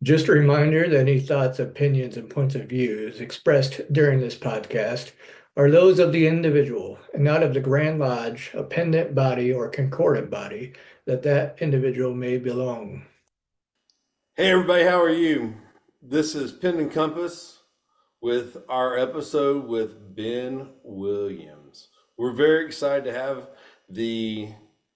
Just a reminder that any thoughts, opinions, and points of views expressed during this podcast are those of the individual and not of the Grand Lodge, appendant body, or concordant body that individual may belong. Hey everybody, how are you? This is Pen and Compass with our episode with Ben Williams. We're very excited to have the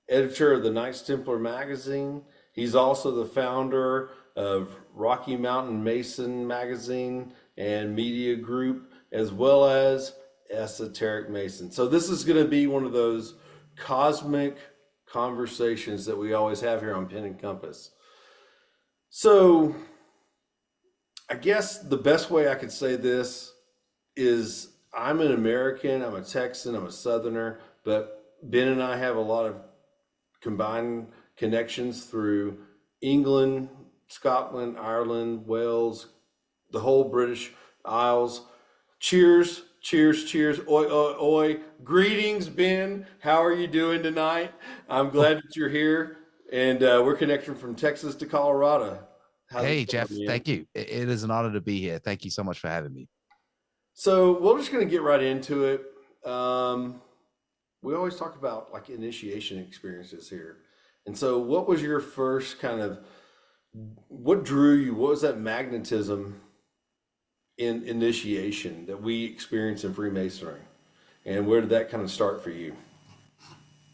editor of the Knights Templar magazine. He's also the founder of Rocky Mountain Mason magazine and media group, as well as Esoteric Mason. So this is going to be one of those cosmic conversations that we always have here on Pen and Compass. So, I guess the best way I could say this is I'm an American, I'm a Texan, I'm a Southerner, but Ben and I have a lot of combined connections through England, Scotland, Ireland, Wales, the whole British Isles. Cheers, cheers, cheers. Oi, oi, oi. Greetings, Ben. How are you doing tonight? I'm glad that you're here. And we're connecting from Texas to Colorado. How's it Hey, going, Jeff, man? thank you. It is an honor to be here. Thank you so much for having me. So we're just going to get right into it. We always talk about like initiation experiences here. And so, what was your first kind of, what drew you? What was that magnetism in initiation that we experience in Freemasonry? And where did that kind of start for you?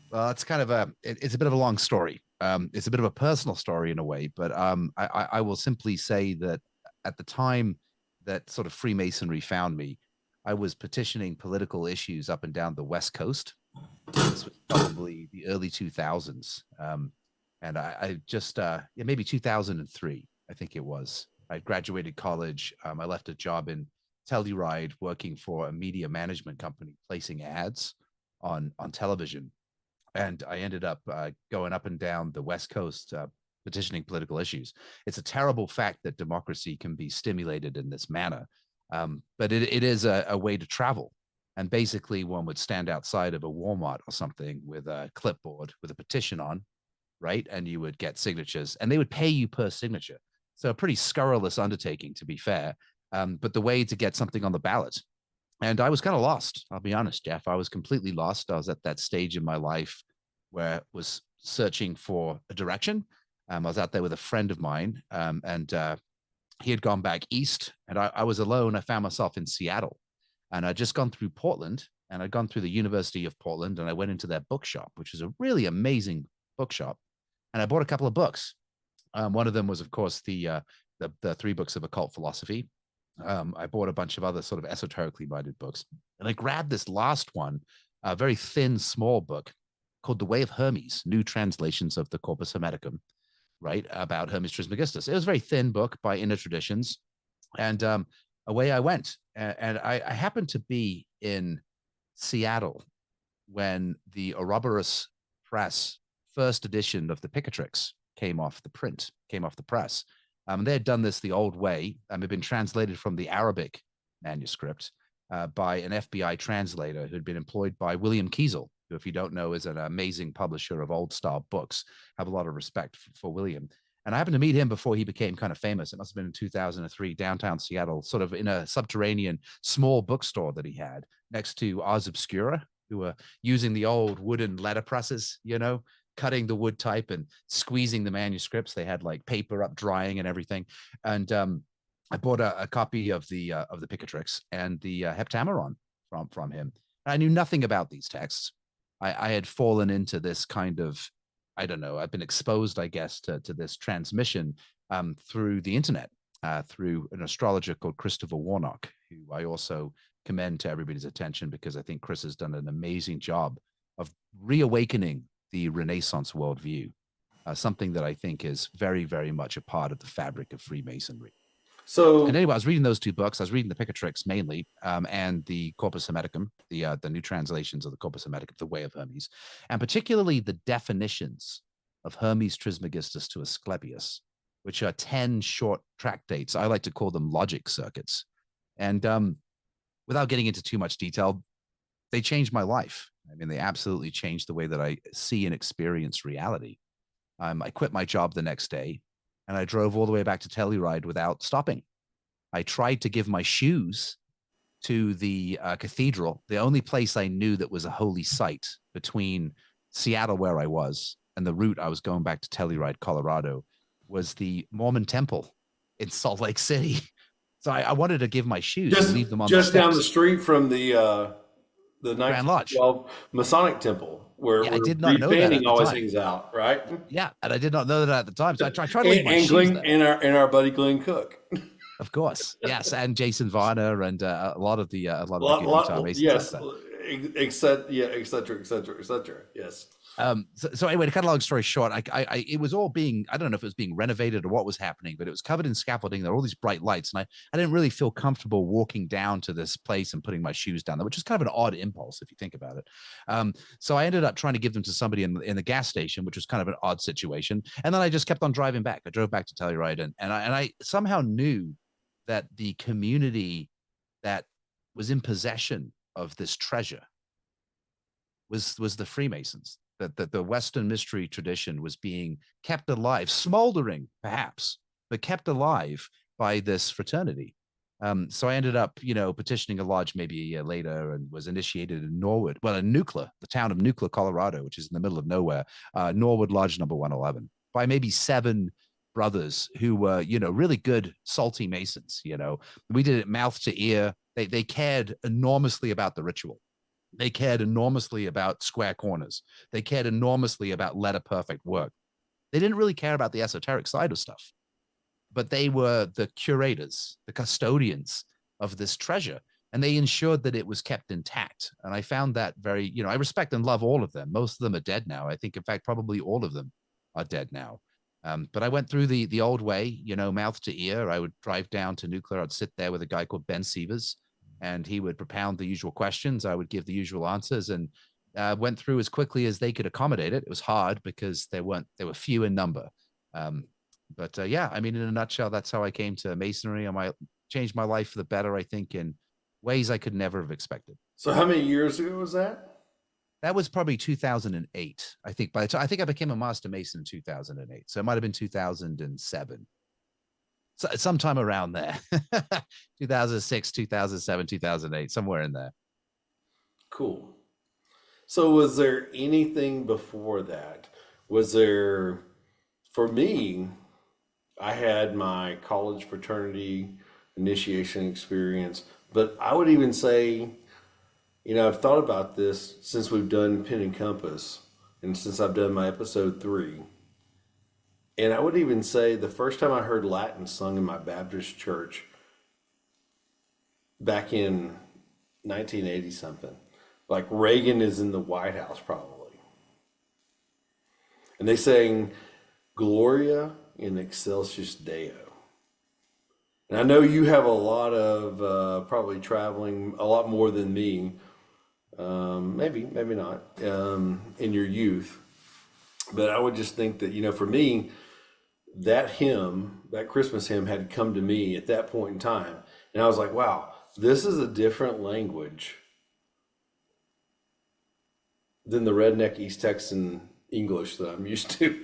Well, it's kind of it's a bit of a long story. It's a bit of a personal story in a way, but I will simply say that at the time that sort of Freemasonry found me, I was petitioning political issues up and down the West Coast. This was probably the early 2000s. And I just, yeah, maybe 2003, I think it was. I graduated college. I left a job in Telluride working for a media management company, placing ads on television. And I ended up going up and down the West Coast petitioning political issues. It's a terrible fact that democracy can be stimulated in this manner, but it is a way to travel. And basically, one would stand outside of a Walmart or something with a clipboard with a petition on, right? And you would get signatures, and they would pay you per signature. So a pretty scurrilous undertaking, to be fair. But the way to get something on the ballot. And I was kind of lost. I'll be honest, Jeff. I was completely lost. I was at that stage in my life where I was searching for a direction. I was out there with a friend of mine, and he had gone back east, and I was alone. I found myself in Seattle, and I'd just gone through Portland, and I'd gone through the University of Portland, and I went into their bookshop, which is a really amazing bookshop, and I bought a couple of books. One of them was, of course, the three books of occult philosophy. I bought a bunch of other sort of esoterically minded books, and I grabbed this last one, a very thin, small book called The Way of Hermes: New Translations of the Corpus Hermeticum, right, about Hermes Trismegistus. It was a very thin book by Inner Traditions, and away I went. And I happened to be in Seattle when the Ouroboros Press first edition of the Picatrix came off the press. They had done this the old way. It had been translated from the Arabic manuscript by an FBI translator who had been employed by William Kiesel, who, if you don't know, is an amazing publisher of old style books. Have a lot of respect for William. And I happened to meet him before he became kind of famous. It must have been in 2003, downtown Seattle, sort of in a subterranean small bookstore that he had next to Ars Obscura, who were using the old wooden letterpresses, cutting the wood type and squeezing the manuscripts. They had like paper up drying and everything. And I bought a copy of the Picatrix and the Heptameron from him. I knew nothing about these texts. I had fallen into this kind of, I don't know, I've been exposed, I guess, to this transmission through the internet, through an astrologer called Christopher Warnock, who I also commend to everybody's attention because I think Chris has done an amazing job of reawakening the Renaissance worldview, something that I think is very, very much a part of the fabric of Freemasonry. And So, anyway, I was reading those two books. I was reading the Picatrix mainly, and the Corpus Hermeticum, the new translations of the Corpus Hermeticum, the Way of Hermes, and particularly the definitions of Hermes Trismegistus to Asclepius, which are 10 short tractates. I like to call them logic circuits. And without getting into too much detail, they changed my life. I mean, they absolutely changed the way that I see and experience reality. I quit my job the next day. and I drove all the way back to Telluride without stopping. I tried to give my shoes to the cathedral, the only place I knew that was a holy site between Seattle, where I was, and the route I was going back to Telluride, Colorado, was the Mormon temple in Salt Lake City. So I wanted to give my shoes and leave them on the just down steps. the street from the Grand Lodge. 1912 Masonic Temple, where, Yeah, I did not know that Fanning at the always time. hangs out, right? Yeah, and I did not know that at the time. So I tried to leave my shoes Glenn, there. and our buddy Glenn Cook. Of course, yes, and Jason Varner and a lot of the good Utah Masons. Yes, et cetera. Yes. So anyway, to cut a long story short, it was all being, I don't know if it was being renovated or what was happening, but it was covered in scaffolding. There were all these bright lights, and I didn't really feel comfortable walking down to this place and putting my shoes down there, which is kind of an odd impulse if you think about it. So I ended up trying to give them to somebody in the gas station, which was kind of an odd situation. And then I just kept on driving back. I drove back to Telluride, and I somehow knew that the community that was in possession of this treasure was the Freemasons. That the Western mystery tradition was being kept alive, smoldering perhaps, but kept alive by this fraternity. So I ended up, petitioning a lodge maybe a year later and was initiated in Norwood, in Nucla, the town of Nucla, Colorado, which is in the middle of nowhere, Norwood Lodge number 111, by maybe 7 brothers who were, really good, salty Masons. We did it mouth to ear. They cared enormously about the ritual. They cared enormously about square corners. They cared enormously about letter perfect work. They didn't really care about the esoteric side of stuff, but they were the curators, the custodians of this treasure, and they ensured that it was kept intact. And I found that very, I respect and love all of them. Most of them are dead now. I think, in fact, probably all of them are dead now. But I went through the old way, mouth to ear. I would drive down to Nucla. I'd sit there with a guy called Ben Sievers, and he would propound the usual questions. I would give the usual answers, and went through as quickly as they could accommodate it. It was hard because they were few in number. But yeah, I mean, in a nutshell, that's how I came to Masonry. I changed my life for the better, I think, in ways I could never have expected. So how many years ago was that? That was probably 2008. I think I became a Master Mason in 2008. So it might've been 2007. So sometime around there, 2006, 2007, 2008, somewhere in there. Cool. So was there anything before that? For me, I had my college fraternity initiation experience, but I would even say, I've thought about this since we've done Pen and Compass and since I've done my episode 3. And I would even say the first time I heard Latin sung in my Baptist church back in 1980 something, like Reagan is in the White House probably. And they sang Gloria in Excelsis Deo. And I know you have a lot of probably traveling, a lot more than me, maybe not, in your youth. But I would just think that, for me, that hymn, that Christmas hymn had come to me at that point in time. And I was like, wow, this is a different language than the redneck East Texan English that I'm used to.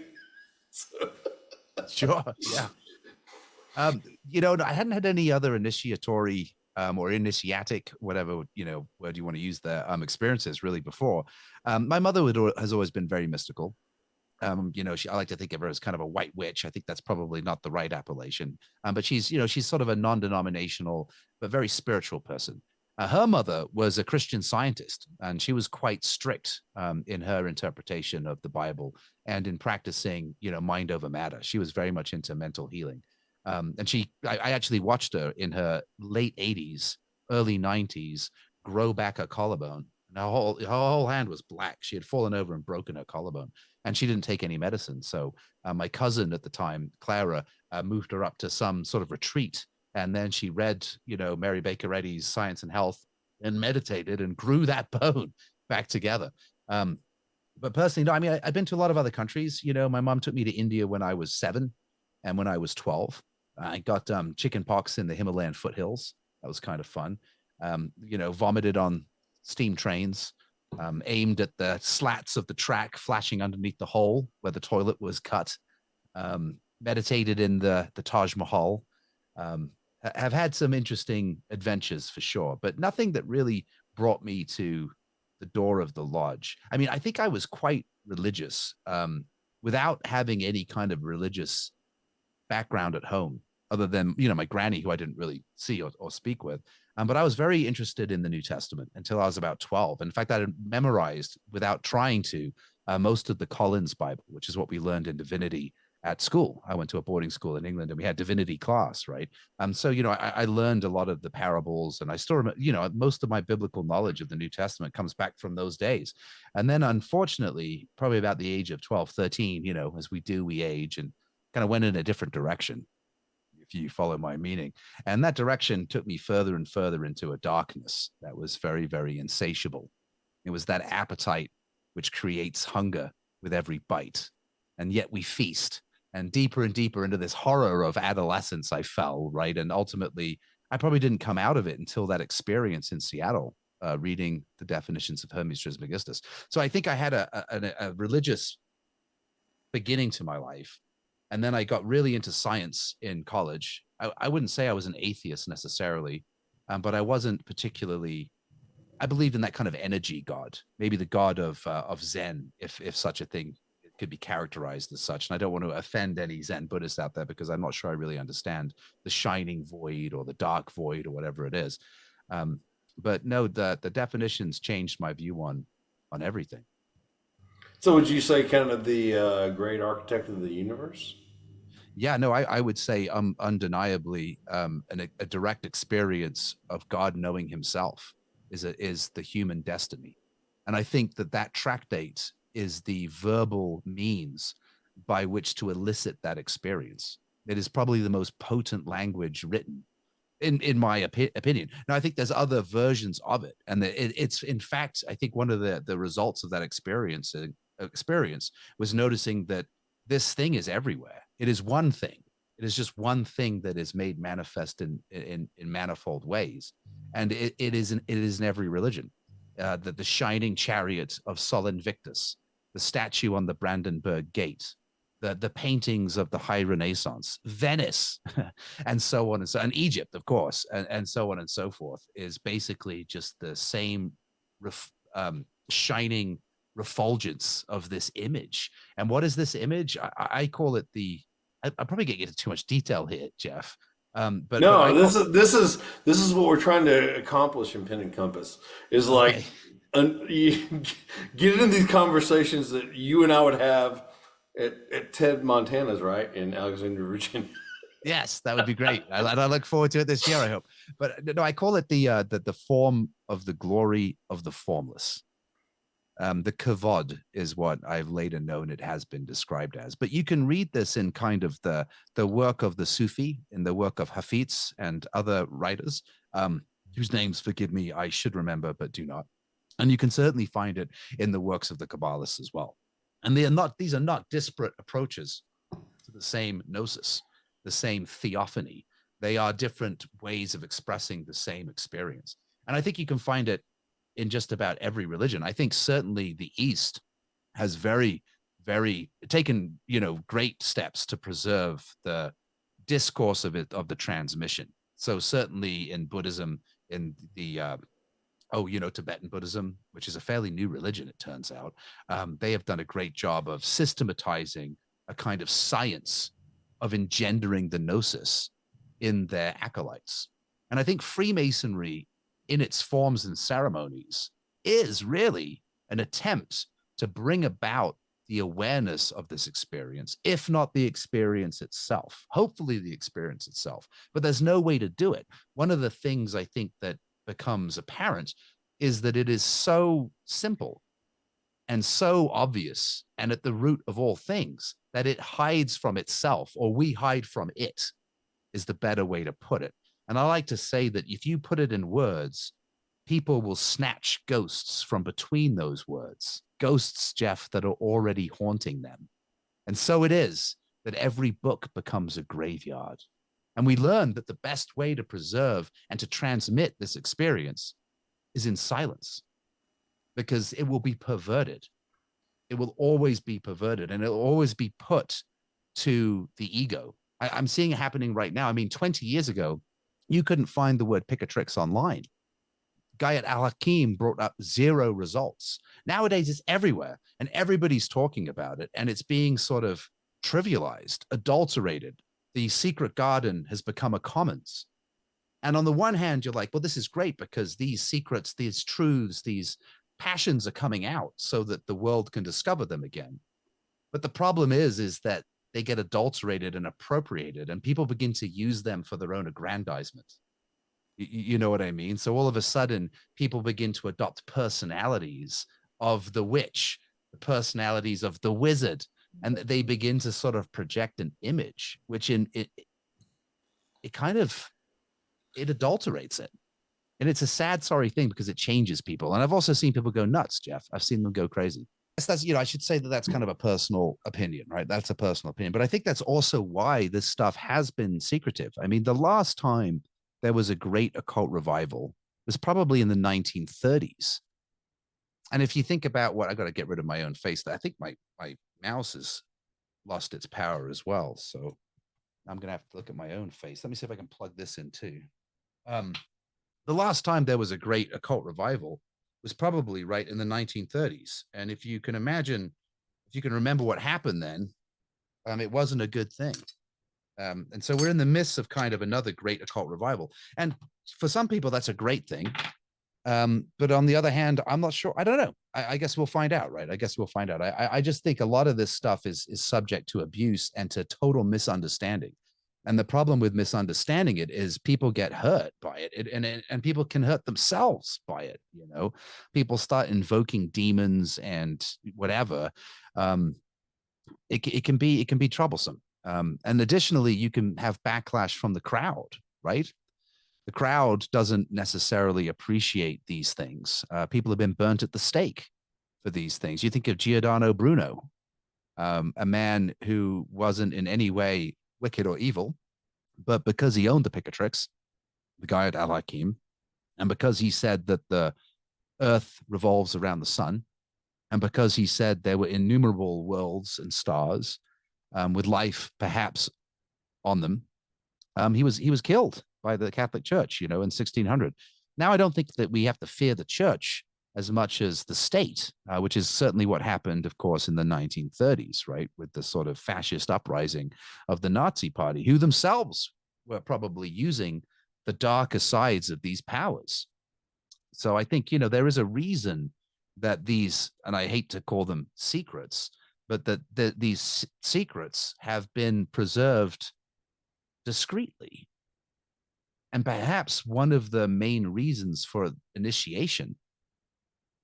So. Sure. Yeah. I hadn't had any other initiatory or initiatic, whatever, word you want to use there, experiences really before. My mother has always been very mystical. I like to think of her as kind of a white witch. I think that's probably not the right appellation. But she's sort of a non-denominational, but very spiritual person. Her mother was a Christian Scientist, and she was quite strict in her interpretation of the Bible and in practicing, mind over matter. She was very much into mental healing. And I actually watched her in her late 80s, early 90s, grow back her collarbone. And her whole hand was black. She had fallen over and broken her collarbone, and she didn't take any medicine. So my cousin at the time, Clara, moved her up to some sort of retreat. And then she read, Mary Baker Eddy's Science and Health and meditated and grew that bone back together. But personally, no, I mean, I've been to a lot of other countries. My mom took me to India when I was 7 and when I was 12. I got chicken pox in the Himalayan foothills. That was kind of fun. Vomited on steam trains, aimed at the slats of the track flashing underneath the hole where the toilet was cut. meditated in the Taj Mahal, have had some interesting adventures for sure, but nothing that really brought me to the door of the lodge. I mean, I think I was quite religious, without having any kind of religious background at home, other than my granny, who I didn't really see or speak with. But I was very interested in the New Testament until I was about 12. In fact, I had memorized, without trying to, most of the Collins Bible, which is what we learned in divinity at school. I went to a boarding school in England, and we had divinity class, right? So I learned a lot of the parables, and I still remember, most of my biblical knowledge of the New Testament comes back from those days. And then, unfortunately, probably about the age of 12, 13, as we do, we age, and kind of went in a different direction, if you follow my meaning. And that direction took me further and further into a darkness that was very, very insatiable. It was that appetite which creates hunger with every bite. And yet we feast. And deeper into this horror of adolescence, I fell, right? And ultimately, I probably didn't come out of it until that experience in Seattle, reading the definitions of Hermes Trismegistus. So I think I had a religious beginning to my life. And then I got really into science in college. I wouldn't say I was an atheist necessarily, but I wasn't particularly. I believed in that kind of energy god, maybe the god of Zen, if such a thing could be characterized as such. And I don't want to offend any Zen Buddhists out there, because I'm not sure I really understand the shining void or the dark void or whatever it is. But no, the definitions changed my view on everything. So would you say kind of the great architect of the universe? Yeah, no, I would say undeniably, a direct experience of God knowing himself is the human destiny. And I think that tractate is the verbal means by which to elicit that experience. It is probably the most potent language written, in my opinion. Now, I think there's other versions of it, and it's in fact, I think one of the results of that experience was noticing that this thing is everywhere. It is one thing. It is just one thing that is made manifest in manifold ways, and it is in every religion. The shining chariot of Sol Invictus, the statue on the Brandenburg Gate, the paintings of the High Renaissance, Venice, and so on and Egypt, of course, and so on and so forth, is basically just the same shining refulgence of this image. And what is this image? I call it I'm probably getting into too much detail here, Jeff. But no, this is what we're trying to accomplish in Pen and Compass. Is like, you get in these conversations that you and I would have at Ted Montana's, right, in Alexandria, Virginia. Yes, that would be great. I look forward to it this year, I hope. But no, I call it the form of the glory of the formless. The kavod is what I've later known it has been described as. But you can read this in kind of the work of the Sufi, in the work of Hafiz and other writers, whose names, forgive me, I should remember, but do not. And you can certainly find it in the works of the Kabbalists as well. And these are not disparate approaches to the same gnosis, the same theophany. They are different ways of expressing the same experience. And I think you can find it in just about every religion. I think certainly the East has very, very taken, great steps to preserve the discourse of the transmission. So certainly in Buddhism, in the Tibetan Buddhism, which is a fairly new religion, it turns out, they have done a great job of systematizing a kind of science of engendering the gnosis in their acolytes. And I think Freemasonry, in its forms and ceremonies, is really an attempt to bring about the awareness of this experience, if not the experience itself, hopefully the experience itself. But there's no way to do it. One of the things I think that becomes apparent is that it is so simple and so obvious and at the root of all things that it hides from itself, or we hide from it, is the better way to put it. And I like to say that if you put it in words, people will snatch ghosts from between those words, ghosts, Jeff, that are already haunting them. And so it is that every book becomes a graveyard. And we learn that the best way to preserve and to transmit this experience is in silence, because it will be perverted. It will always be perverted, and it will always be put to the ego. I'm seeing it happening right now. I mean, 20 years ago, you couldn't find the word pick a tricks online. Gayat Al-Hakim brought up 0 results. Nowadays, it's everywhere and everybody's talking about it, and it's being sort of trivialized, adulterated. The secret garden has become a commons. And on the one hand, you're like, well, this is great because these secrets, these truths, these passions are coming out so that the world can discover them again. But the problem is that they get adulterated and appropriated, and people begin to use them for their own aggrandizement. You know what I mean? So all of a sudden, people begin to adopt personalities of the witch, the personalities of the wizard, and they begin to sort of project an image, which it kind of, it adulterates it. And it's a sad, sorry thing because it changes people. And I've also seen people go nuts, Jeff. I've seen them go crazy. That's, I should say that that's kind of a personal opinion, right? That's a personal opinion. But I think that's also why this stuff has been secretive. I mean, the last time there was a great occult revival was probably in the 1930s. And if you think about what, I got to get rid of my own face there. I think my mouse has lost its power as well. So I'm going to have to look at my own face. Let me see if I can plug this in too. The last time there was a great occult revival was probably right in the 1930s. And if you can imagine, if you can remember what happened then, it wasn't a good thing. And so we're in the midst of kind of another great occult revival. And for some people, that's a great thing. But on the other hand, I'm not sure. I don't know. I guess we'll find out, right? I guess we'll find out. I just think a lot of this stuff is subject to abuse and to total misunderstanding. And the problem with misunderstanding it is people get hurt by it, and people can hurt themselves by it. You know, people start invoking demons and whatever. It can be troublesome. And additionally, you can have backlash from the crowd, right? The crowd doesn't necessarily appreciate these things. People have been burnt at the stake for these things. You think of Giordano Bruno, a man who wasn't in any way wicked or evil, but because he owned the Picatrix, the Gayat Al-Hakim, and because he said that the earth revolves around the sun, and because he said there were innumerable worlds and stars with life perhaps on them, he was killed by the Catholic Church, in 1600. Now, I don't think that we have to fear the church as much as the state, which is certainly what happened, of course, in the 1930s, right, with the sort of fascist uprising of the Nazi Party, who themselves were probably using the darker sides of these powers. So I think, there is a reason that these, and I hate to call them secrets, but that these secrets have been preserved discreetly. And perhaps one of the main reasons for initiation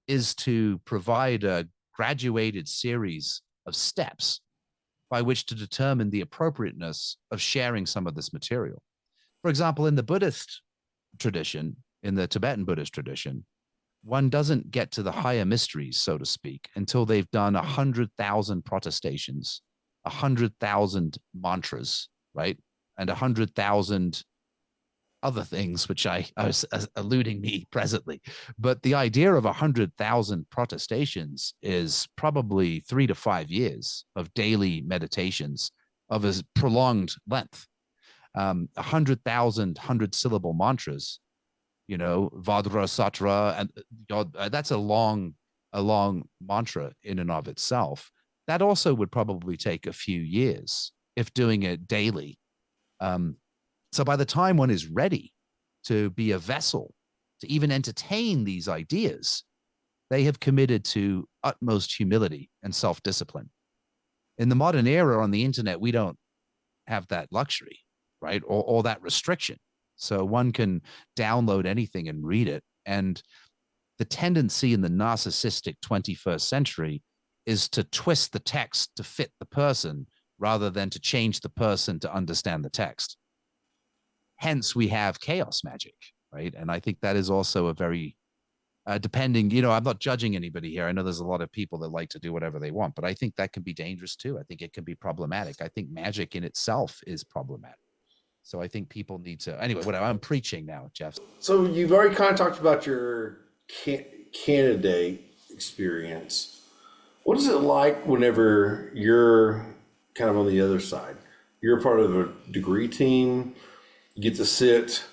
is to provide a graduated series of steps by which to determine the appropriateness of sharing some of this material. For example, in the Buddhist tradition, in the Tibetan Buddhist tradition, one doesn't get to the higher mysteries, so to speak, until they've done 100,000 protestations, 100,000 mantras, right? And 100,000 other things, which I was eluding me presently. But the idea of 100,000 protestations is probably 3 to 5 years of daily meditations of a prolonged length. 100,000 100-syllable mantras, Vajra Satra, and that's a long mantra in and of itself. That also would probably take a few years if doing it daily. So by the time one is ready to be a vessel, to even entertain these ideas, they have committed to utmost humility and self-discipline. In the modern era on the internet, we don't have that luxury, right? Or that restriction. So one can download anything and read it. And the tendency in the narcissistic 21st century is to twist the text to fit the person rather than to change the person to understand the text. Hence, we have chaos magic, right? And I think that is also a very depending, I'm not judging anybody here. I know there's a lot of people that like to do whatever they want, but I think that can be dangerous too. I think it can be problematic. I think magic in itself is problematic. So I think people need to, anyway, I'm preaching now, Jeff. So you've already kind of talked about your candidate experience. What is it like whenever you're kind of on the other side. You're a part of a degree team. You get to sit.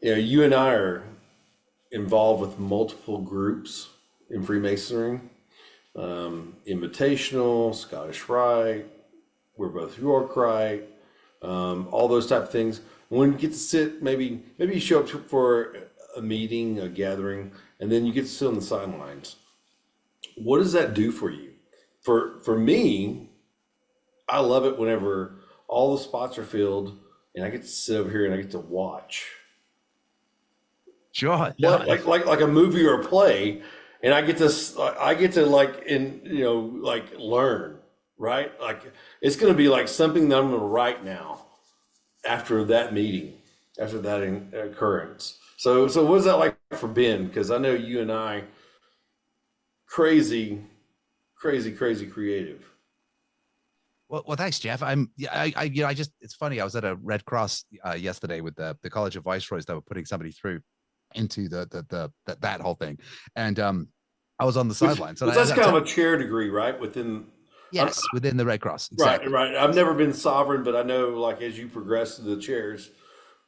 You and I are involved with multiple groups in Freemasonry, Invitational, Scottish Rite. We're both York Rite, all those type of things. When you get to sit, maybe you show up for a meeting, a gathering, and then you get to sit on the sidelines. What does that do for you? For me, I love it whenever all the spots are filled and I get to sit over here and I get to watch. Sure. Like a movie or a play, and I get to like learn, right? Like it's going to be like something that I'm going to write now after that meeting, after that occurrence. So what is that like for Ben? Because I know you and I, crazy creative. Well, thanks, Jeff. It's funny. I was at a Red Cross yesterday with the College of Viceroys that were putting somebody through into that whole thing, and I was on the sidelines. Which that's kind of a chair degree, right? Within the Red Cross, exactly. Right. I've never been sovereign, but I know like as you progress to the chairs,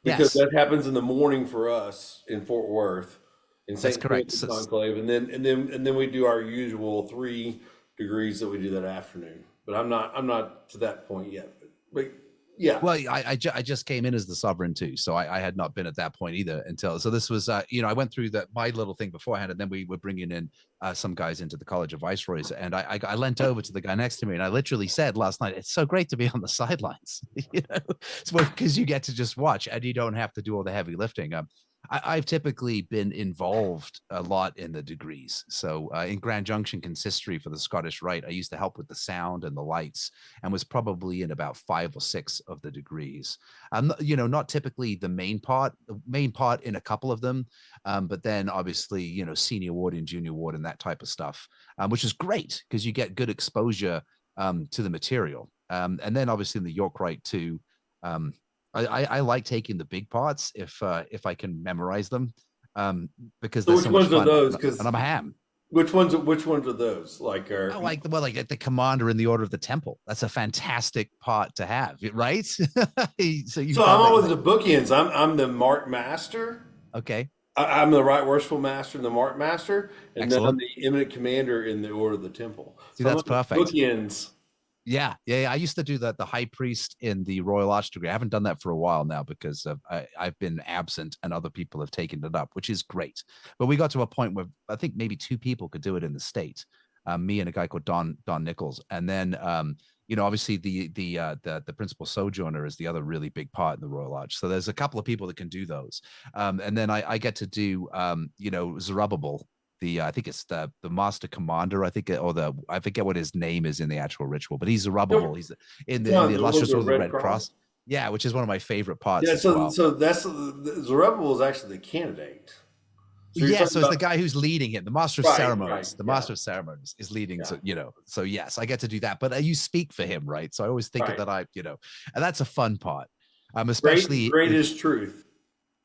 because that happens in the morning for us in Fort Worth, in St. Francis Conclave, and then we do our usual 3 degrees that we do that afternoon. But I'm not to that point yet. But yeah. Well, I just came in as the sovereign too, so I had not been at that point either until. So this was, I went through my little thing beforehand, and then we were bringing in some guys into the College of Viceroys, and I leant over to the guy next to me, and I literally said last night, "It's so great to be on the sidelines, because you get to just watch, and you don't have to do all the heavy lifting." I've typically been involved a lot in the degrees. So in Grand Junction Consistory for the Scottish Rite, I used to help with the sound and the lights, and was probably in about 5 or 6 of the degrees. Not typically the main part in a couple of them, but then obviously, senior ward and junior ward and that type of stuff, which is great because you get good exposure to the material. And then obviously in the York Rite too. I like taking the big parts if I can memorize them, because so which ones are those? And I'm a ham. Which ones are those? Like like the commander in the Order of the Temple. That's a fantastic part to have, right? so I'm always the bookends. I'm the Mark Master. Okay. I'm the Right Worshipful Master and the Mark Master, and Excellent. then I'm the Eminent Commander in the Order of the Temple. See, that's perfect. Bookends. Yeah. I used to do the high priest in the Royal Arch degree. I haven't done that for a while now because I've been absent and other people have taken it up, which is great. But we got to a point where I think maybe 2 people could do it in the state, me and a guy called Don Nichols. And then, obviously the principal sojourner is the other really big part in the Royal Arch. So there's a couple of people that can do those. And then I get to do, Zerubbabel. I think it's the master commander, I forget what his name is in the actual ritual, but he's Zerubbabel. He's in the illustrious Order of the Red Cross. Yeah, which is one of my favorite parts. Yeah, so that's Zerubbabel is actually the candidate. So it's the guy who's leading it, the master of ceremonies. The master of ceremonies is leading. Yeah. So yes, I get to do that. But you speak for him, right? So I always think that and that's a fun part. Especially great is truth.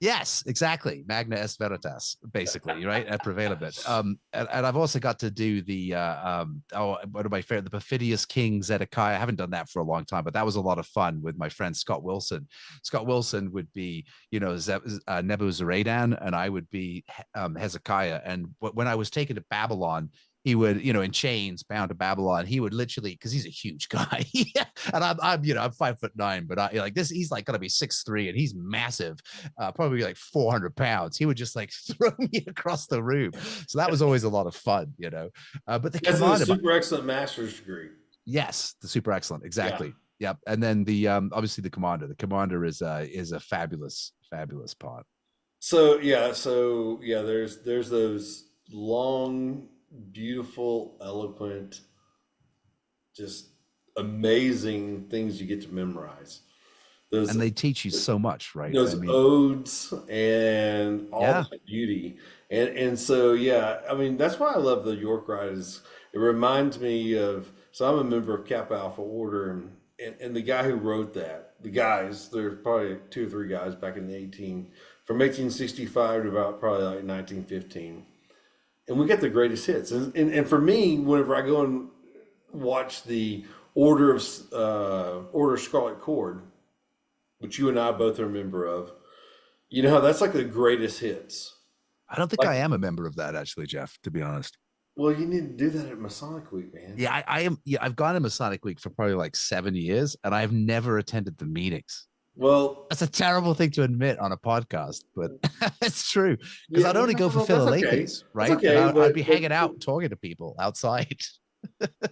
Yes, exactly. Magna est veritas, basically, right? Et prevalebit. And I've also got to do the one of my favorite, the Perfidious King Zedekiah. I haven't done that for a long time, but that was a lot of fun with my friend Scott Wilson. Scott Wilson would be, Nebuzaradan, and I would be Hezekiah. And when I was taken to Babylon, he would, in chains, bound to Babylon. He would literally, because he's a huge guy, and I'm 5'9", but he's like gonna be 6'3", and he's massive, probably like 400 pounds. He would just like throw me across the room. So that was always a lot of fun, But the commander, super excellent master's degree. Yes, the super excellent, exactly. Yeah. Yep. And then the obviously the commander. The commander is a fabulous part. So there's those long, beautiful, eloquent, just amazing things you get to memorize. And they teach you so much, right? Those odes and all that beauty. And so, that's why I love the York Rite. Is it reminds me of, so I'm a member of Kappa Alpha Order, and the guy who wrote that, there's probably 2 or 3 guys back in from 1865 to about probably like 1915. And we get the greatest hits. And for me, whenever I go and watch the Order Scarlet Cord, which you and I both are a member of. You know how that's like the greatest hits. I don't think Like, I am a member of that, actually, Jeff, to be honest. well, you need to do that at Masonic Week, man. Yeah, I am. Yeah, I've gone to Masonic Week for probably like 7 years, and I've never attended the meetings. Well, That's a terrible thing to admit on a podcast, but it's true because yeah, I'd only go for no, that's okay. Philadelphia's, That's right? okay, And I'd be but hanging out talking to people outside.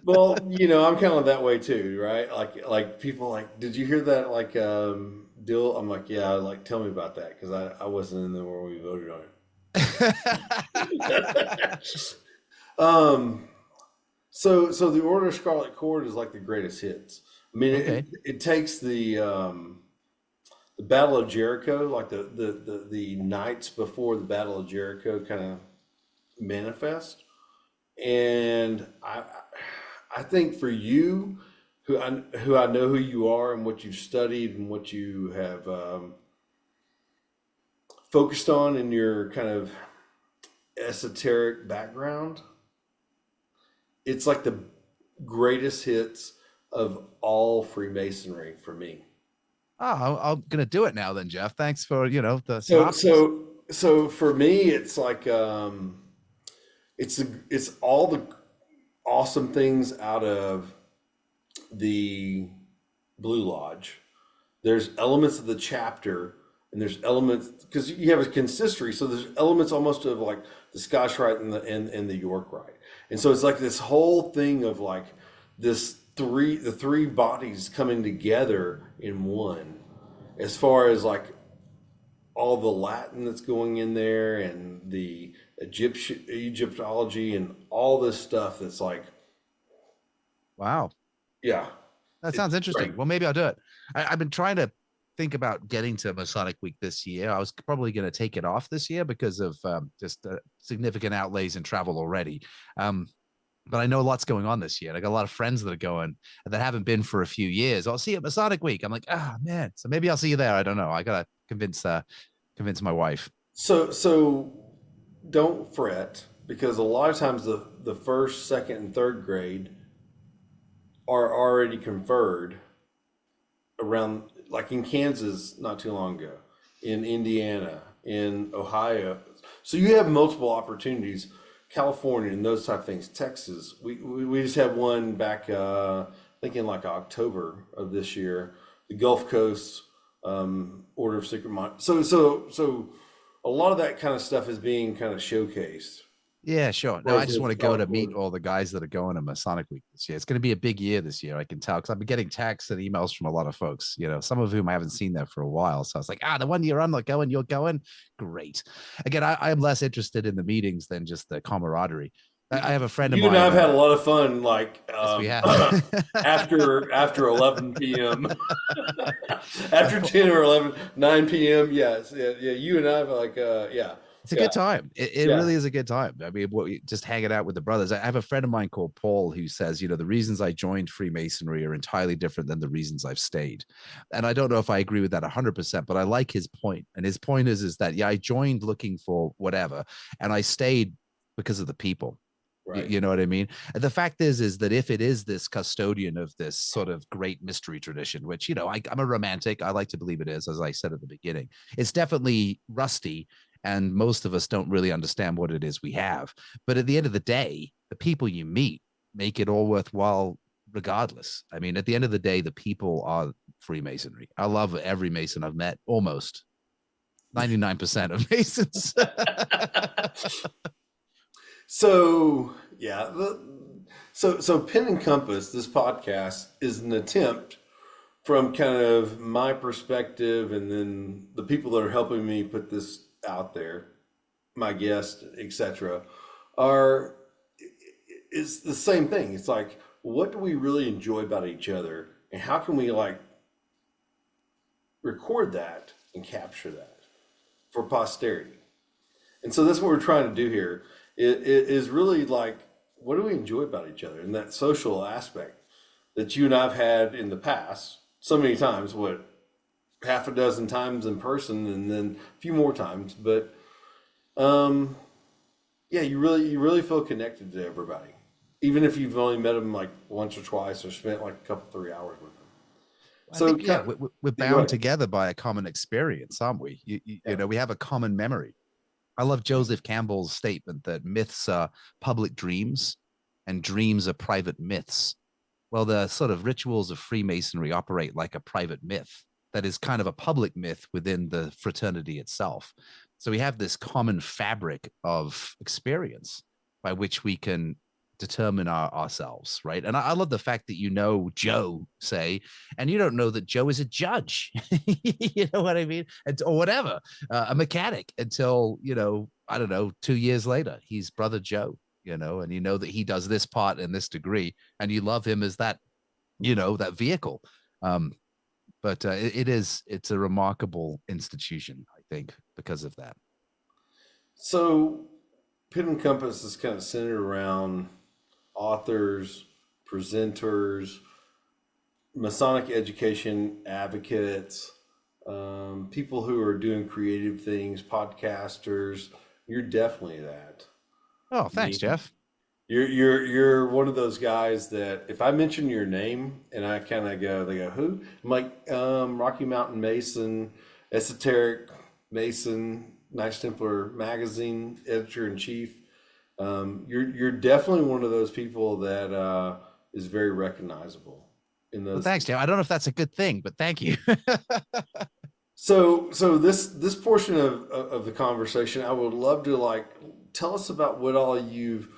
well, you know, I'm kind of that way too, right? Like people like, did you hear that like deal? I'm like, yeah, like tell me about that because I wasn't in there when we voted on it. um, so the Order of Scarlet Cord is like the greatest hits. I mean, Okay. it takes the Battle of Jericho, like the nights before the Battle of Jericho, kind of manifest. And I think for you, who I know who you are and what you've studied and what you have focused on in your kind of esoteric background, it's like the greatest hits of all Freemasonry for me. Oh, I'm gonna do it now then, Jeff. Thanks for the So synopsis. so so for me, it's like it's all the awesome things out of the Blue Lodge. There's elements of the chapter, and there's elements because you have a consistory, so there's elements almost of like the Scotch Rite and the York Rite, and so it's like this whole thing of like the three bodies coming together in one, as far as like all the Latin that's going in there and the Egyptology and all this stuff that's like, Wow, yeah, that it's sounds interesting. great. Well, maybe I'll do it. I've been trying to think about getting to Masonic Week this year. I was probably going to take it off this year because of just significant outlays in travel already. But I know lots going on this year. And I got a lot of friends that are going that haven't been for a few years. I'll see you at Masonic Week. I'm like, man. So maybe I'll see you there. I don't know. I gotta convince my wife. So don't fret because a lot of times the first, second, and third grade are already conferred around, like in Kansas not too long ago, in Indiana, in Ohio. So you have multiple opportunities. California and those type of things. Texas, we just had one back, I think in like October of this year. The Gulf Coast, Order of Secret Mind. So a lot of that kind of stuff is being kind of showcased. Yeah, sure. No, I Whereas just want with to go to Scarlet meet Cord, all the guys that are going to Masonic Week this year. It's going to be a big year this year. I can tell because I've been getting texts and emails from a lot of folks, some of whom I haven't seen there for a while. So I was like, the 1 year I'm not going, you're going. Great. Again, I'm less interested in the meetings than just the camaraderie. I have a friend of you and I mine. have had a lot of fun, like Yes, we have. after 11 p.m. after 10 or 11, 9 p.m. Yes, yeah. You and I have like, yeah, It's a yeah, good time. It yeah. really is a good time. I mean, just hanging out with the brothers. I have a friend of mine called Paul who says, the reasons I joined Freemasonry are entirely different than the reasons I've stayed. And I don't know if I agree with that 100%, but I like his point. And his point is that, yeah, I joined looking for whatever, and I stayed because of the people. Right. You know what I mean? And the fact is that if it is this custodian of this sort of great mystery tradition, which, I'm a romantic, I like to believe it is, as I said at the beginning, it's definitely rusty. And most of us don't really understand what it is we have. But at the end of the day, the people you meet make it all worthwhile regardless. I mean, at the end of the day, the people are Freemasonry. I love every Mason I've met, almost 99% of Masons. So yeah, so Pen and Compass, this podcast is an attempt from kind of my perspective, and then the people that are helping me put this out there, my guests, etc., are is the same thing. It's like, what do we really enjoy about each other, and how can we like record that and capture that for posterity? And so that's what we're trying to do here. It is really like, what do we enjoy about each other, and that social aspect that you and I've had in the past so many times, what, half a dozen times in person and then a few more times. But yeah, you really feel connected to everybody. even if you've only met them like once or twice or spent like a couple 3 hours with them. I So think, yeah, kind we're of, go bound ahead. together by a common experience, aren't we? Yeah. We have a common memory. I love Joseph Campbell's statement that myths are public dreams and dreams are private myths. Well, the sort of rituals of Freemasonry operate like a private myth that is kind of a public myth within the fraternity itself. So we have this common fabric of experience by which we can determine ourselves, right? And I love the fact that you know Joe, say, and you don't know that Joe is a judge. You know what I mean? Or whatever, a mechanic until, I don't know, 2 years later, he's brother Joe, and you know that he does this part in this degree, and you love him as that, that vehicle. Um, but it's a remarkable institution, I think, because of that. So Pin and Compass is kind of centered around authors, presenters, Masonic education advocates, people who are doing creative things, podcasters. You're definitely that. Oh, I thanks, mean, Jeff. you're one of those guys that if I mention your name and I kind of go, they go, who? I'm like, Rocky Mountain Mason, Esoteric Mason, Knights Templar Magazine editor in chief. You're definitely one of those people that is very recognizable in Well, those. thanks, Jeff. I don't know if that's a good thing, but thank you. So this portion of the conversation, I would love to like tell us about what all you've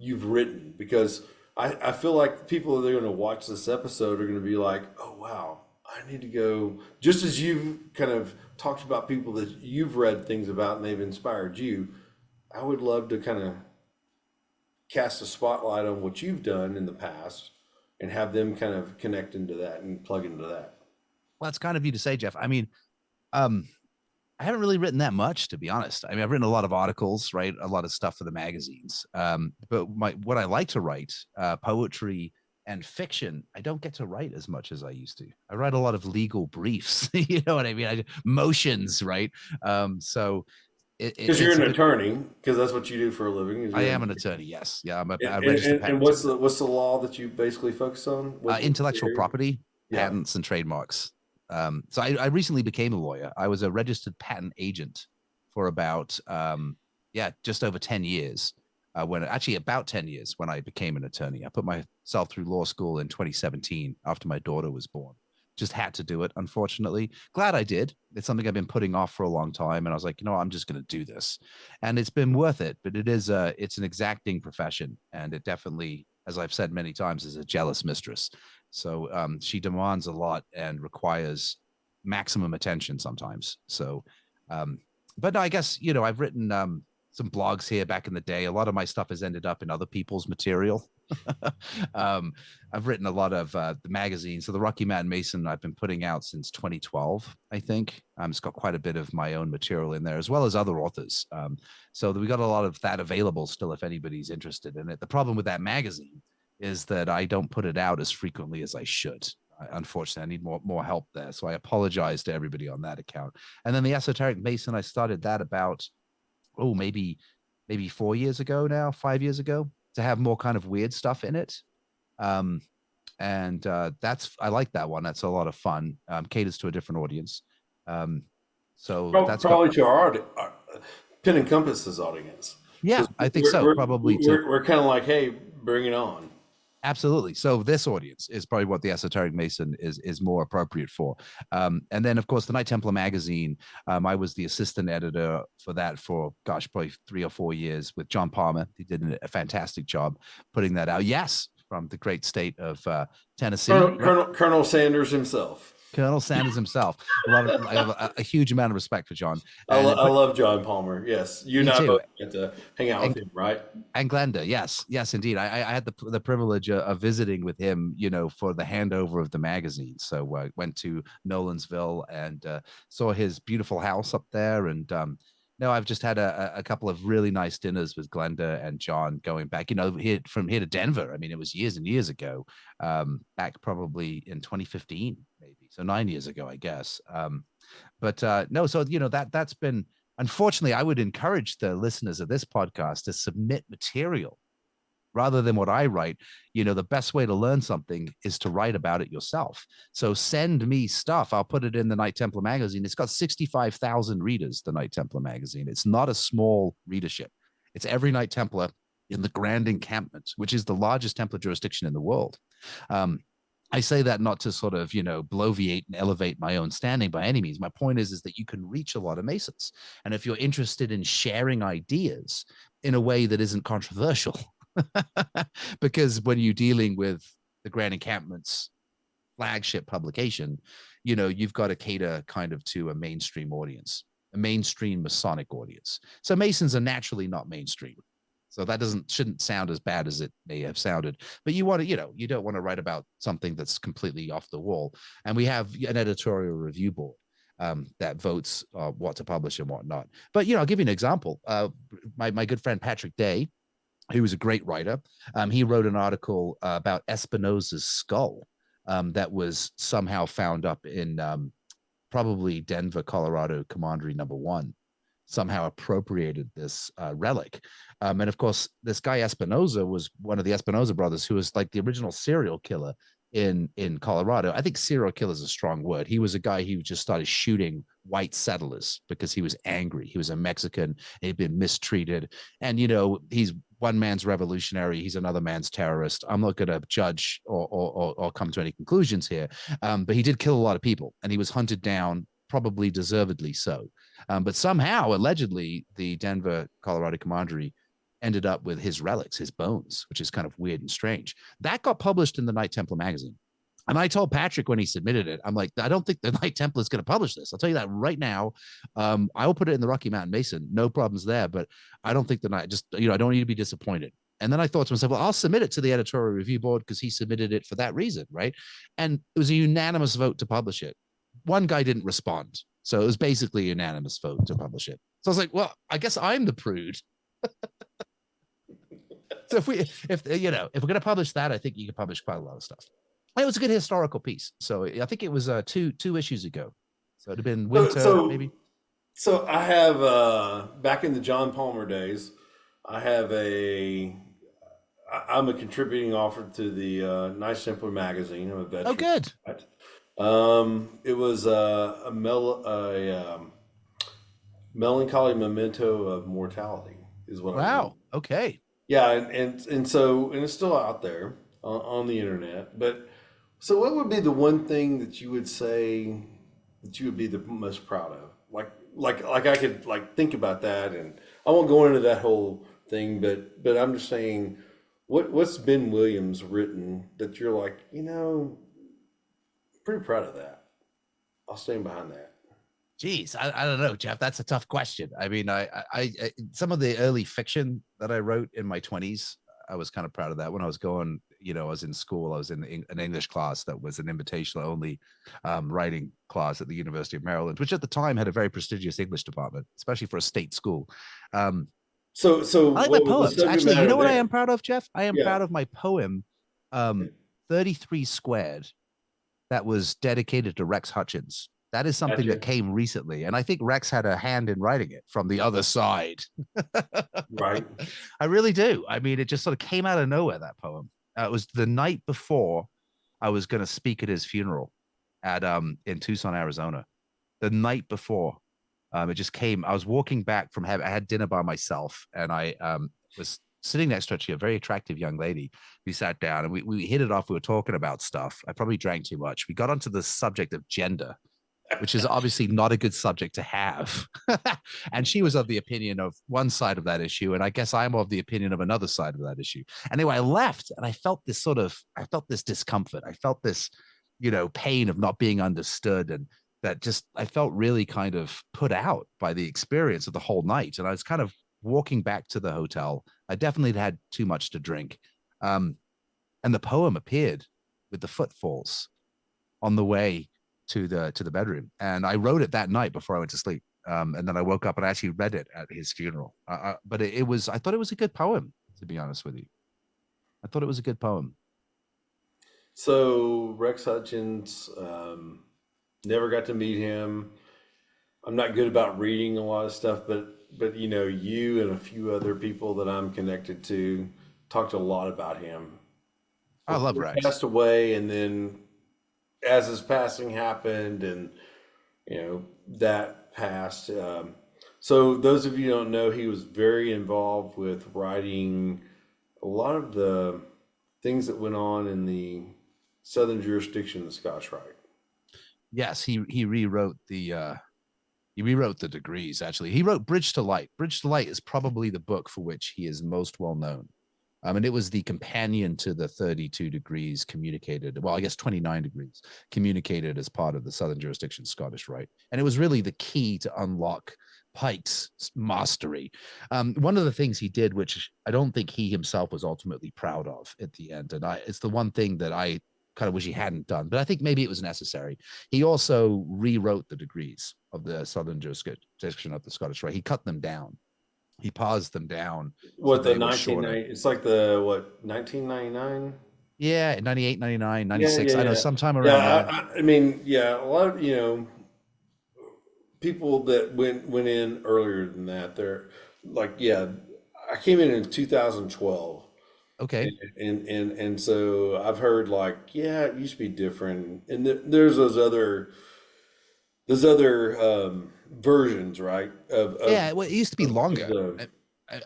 written, because I feel like people that are going to watch this episode are going to be like, oh wow, I need to go, just as you've kind of talked about people that you've read things about and they've inspired you. I would love to kind of cast a spotlight on what you've done in the past and have them kind of connect into that and plug into that. Well, that's kind of you to say, Jeff. I mean, um, I haven't really written that much, to be honest. I mean, I've written a lot of articles, right? A lot of stuff for the magazines. But what I like to write, poetry and fiction, I don't get to write as much as I used to. I write a lot of legal briefs. You know what I mean? Motions, right? So Because you're it's a an bit. attorney, because that's what you do for a living. Is I you're am an an attorney. Yes, yeah, I'm a And, registered and patent what's the law that you basically focus on? What's the intellectual area? property, Yeah. patents, and trademarks. So I recently became a lawyer. I was a registered patent agent for about just over 10 years. When actually about 10 years when I became an attorney. I put myself through law school in 2017 after my daughter was born. Just had to do it, unfortunately. Glad I did. It's something I've been putting off for a long time. And I was like, I'm just going to do this. And it's been worth it. But it's an exacting profession. And it definitely, as I've said many times, is a jealous mistress. So she demands a lot and requires maximum attention sometimes. So, but no, I guess, I've written some blogs here back in the day. A lot of my stuff has ended up in other people's material. um, I've written a lot of the magazine. So the Rocky Mountain Mason I've been putting out since 2012, I think. It's got quite a bit of my own material in there, as well as other authors. So we got a lot of that available still if anybody's interested in it. The problem with that magazine is that I don't put it out as frequently as I should. Unfortunately, I need more help there. So I apologize to everybody on that account. And then the Esoteric Mason, I started that about, maybe 4 years ago now, 5 years ago, to have more kind of weird stuff in it. And I like that one. That's a lot of fun. Caters to a different audience. So that's got, Probably to our Pin and Compass's audience. yeah, Because I think so. Probably to. we're kind of like, hey, bring it on. Absolutely. So this audience is probably what the Esoteric Mason is more appropriate for. And then, of course, the Knight Templar magazine. I was the assistant editor for that for, probably 3 or 4 years with John Palmer. He did a fantastic job putting that out. Yes, from the great state of Tennessee. Colonel Sanders himself. Colonel Sanders himself. I have a huge amount of respect for John. I love John Palmer. Yes, you and I both get to hang out with him, right? And Glenda, yes, indeed. I had the privilege of visiting with him, for the handover of the magazine. So I went to Nolansville and saw his beautiful house up there. And no, I've just had a couple of really nice dinners with Glenda and John going back, from here to Denver. I mean, it was years and years ago, back probably in 2015, maybe. So 9 years ago, I guess. But no, so, that's been, unfortunately, I would encourage the listeners of this podcast to submit material rather than what I write, the best way to learn something is to write about it yourself. So send me stuff. I'll put it in the Knight Templar magazine. It's got 65,000 readers, the Knight Templar magazine. It's not a small readership. It's every Knight Templar in the Grand Encampment, which is the largest Templar jurisdiction in the world. I say that not to sort of, bloviate and elevate my own standing by any means. My point is that you can reach a lot of Masons. And if you're interested in sharing ideas in a way that isn't controversial, because when you're dealing with the Grand Encampment's flagship publication, you've got to cater kind of to a mainstream audience, a mainstream Masonic audience. So Masons are naturally not mainstream. So that shouldn't sound as bad as it may have sounded, but you want to, you don't want to write about something that's completely off the wall. And we have an editorial review board that votes what to publish and what not. But, I'll give you an example. My good friend, Patrick Day, who was a great writer, he wrote an article about Espinosa's skull that was somehow found up in probably Denver, Colorado, Commandery number 1. Somehow appropriated this relic. And of course, this guy Espinosa was one of the Espinosa brothers, who was like the original serial killer in Colorado. I think serial killer is a strong word. He was a guy who just started shooting white settlers because he was angry. He was a Mexican. He'd been mistreated. And, he's one man's revolutionary. He's another man's terrorist. I'm not going to judge or come to any conclusions here. But he did kill a lot of people, and he was hunted down, probably deservedly so. But somehow, allegedly, the Denver, Colorado Commandery ended up with his relics, his bones, which is kind of weird and strange. That got published in the Knight Templar magazine. And I told Patrick when he submitted it, I'm like, I don't think the Knight Templar is going to publish this. I'll tell you that right now. I will put it in the Rocky Mountain Mason. No problems there. But I don't think the Knight, I don't need to be disappointed. And then I thought to myself, well, I'll submit it to the editorial review board because he submitted it for that reason, right? And it was a unanimous vote to publish it. One guy didn't respond. So it was basically a unanimous vote to publish it. So I was like, well, I guess I'm the prude. So if we're going to publish that, I think you can publish quite a lot of stuff. It was a good historical piece. So I think it was two issues ago. So it'd have been winter, maybe. So I have, back in the John Palmer days, I'm a contributing author to the Knights Templar magazine. I'm a veteran. Oh, good. It was a melancholy memento of mortality is what I Wow. wrote. Okay. Yeah, and it's still out there on the internet. But so what would be the one thing that you would say that you would be the most proud of? Like I could think about that, and I won't go into that whole thing, but I'm just saying what's Ben Williams written that you're like, pretty proud of that. I'll stand behind that. Geez, I don't know, Jeff. That's a tough question. I mean, I some of the early fiction that I wrote in my 20s, I was kind of proud of that. When I was going, I was in school. I was in an English class that was an invitational only writing class at the University of Maryland, which at the time had a very prestigious English department, especially for a state school. So I like my poems. Actually, you know what I am proud of, Jeff? I am proud of my poem, 33 Squared, that was dedicated to Rex Hutchins. That is something that came recently. And I think Rex had a hand in writing it from the other side. Right. I really do. I mean, it just sort of came out of nowhere, that poem. It was the night before I was going to speak at his funeral in Tucson, Arizona. The night before, it just came. I was walking back from I had dinner by myself, and I was sitting next to a very attractive young lady. We sat down and we hit it off. We were talking about stuff. I probably drank too much. We got onto the subject of gender, which is obviously not a good subject to have. And she was of the opinion of one side of that issue, and I guess I'm of the opinion of another side of that issue. Anyway, I left, and I felt this discomfort. I felt this, pain of not being understood, and that I felt really kind of put out by the experience of the whole night. And I was kind of walking back to the hotel. I definitely had too much to drink. And the poem appeared with the footfalls on the way to the bedroom. And I wrote it that night before I went to sleep. And then I woke up and I actually read it at his funeral. But I thought it was a good poem, to be honest with you. I thought it was a good poem. So Rex Hutchins, never got to meet him. I'm not good about reading a lot of stuff, but you and a few other people that I'm connected to talked a lot about him. I love Before he Rex. passed away, and then as his passing happened, and that passed. So those of you who don't know, he was very involved with writing a lot of the things that went on in the southern jurisdiction of the Scotch Rite. Yes, he rewrote the degrees. Actually, he wrote Bridge to Light. Bridge to Light is probably the book for which he is most well known. And it was the companion to the 32 degrees communicated. Well, I guess 29 degrees communicated as part of the Southern Jurisdiction Scottish Rite, and it was really the key to unlock Pike's mastery. One of the things he did, which I don't think he himself was ultimately proud of at the end, and it's the one thing that I kind of wish he hadn't done, but I think maybe it was necessary. He also rewrote the degrees of the Southern Jurisdiction of the Scottish Rite. He cut them down. He paused them down. What, So the 1990? It's like the what, 1999? Yeah, 98, 99, Yeah, 96. yeah, I know yeah. sometime around Yeah, there. I mean, yeah, a lot of people that went in earlier than that. They're like, yeah, I came in 2012, Okay. and so I've heard like, yeah, it used to be different, and there's those other versions, right? Yeah, well, it used to be Of longer. the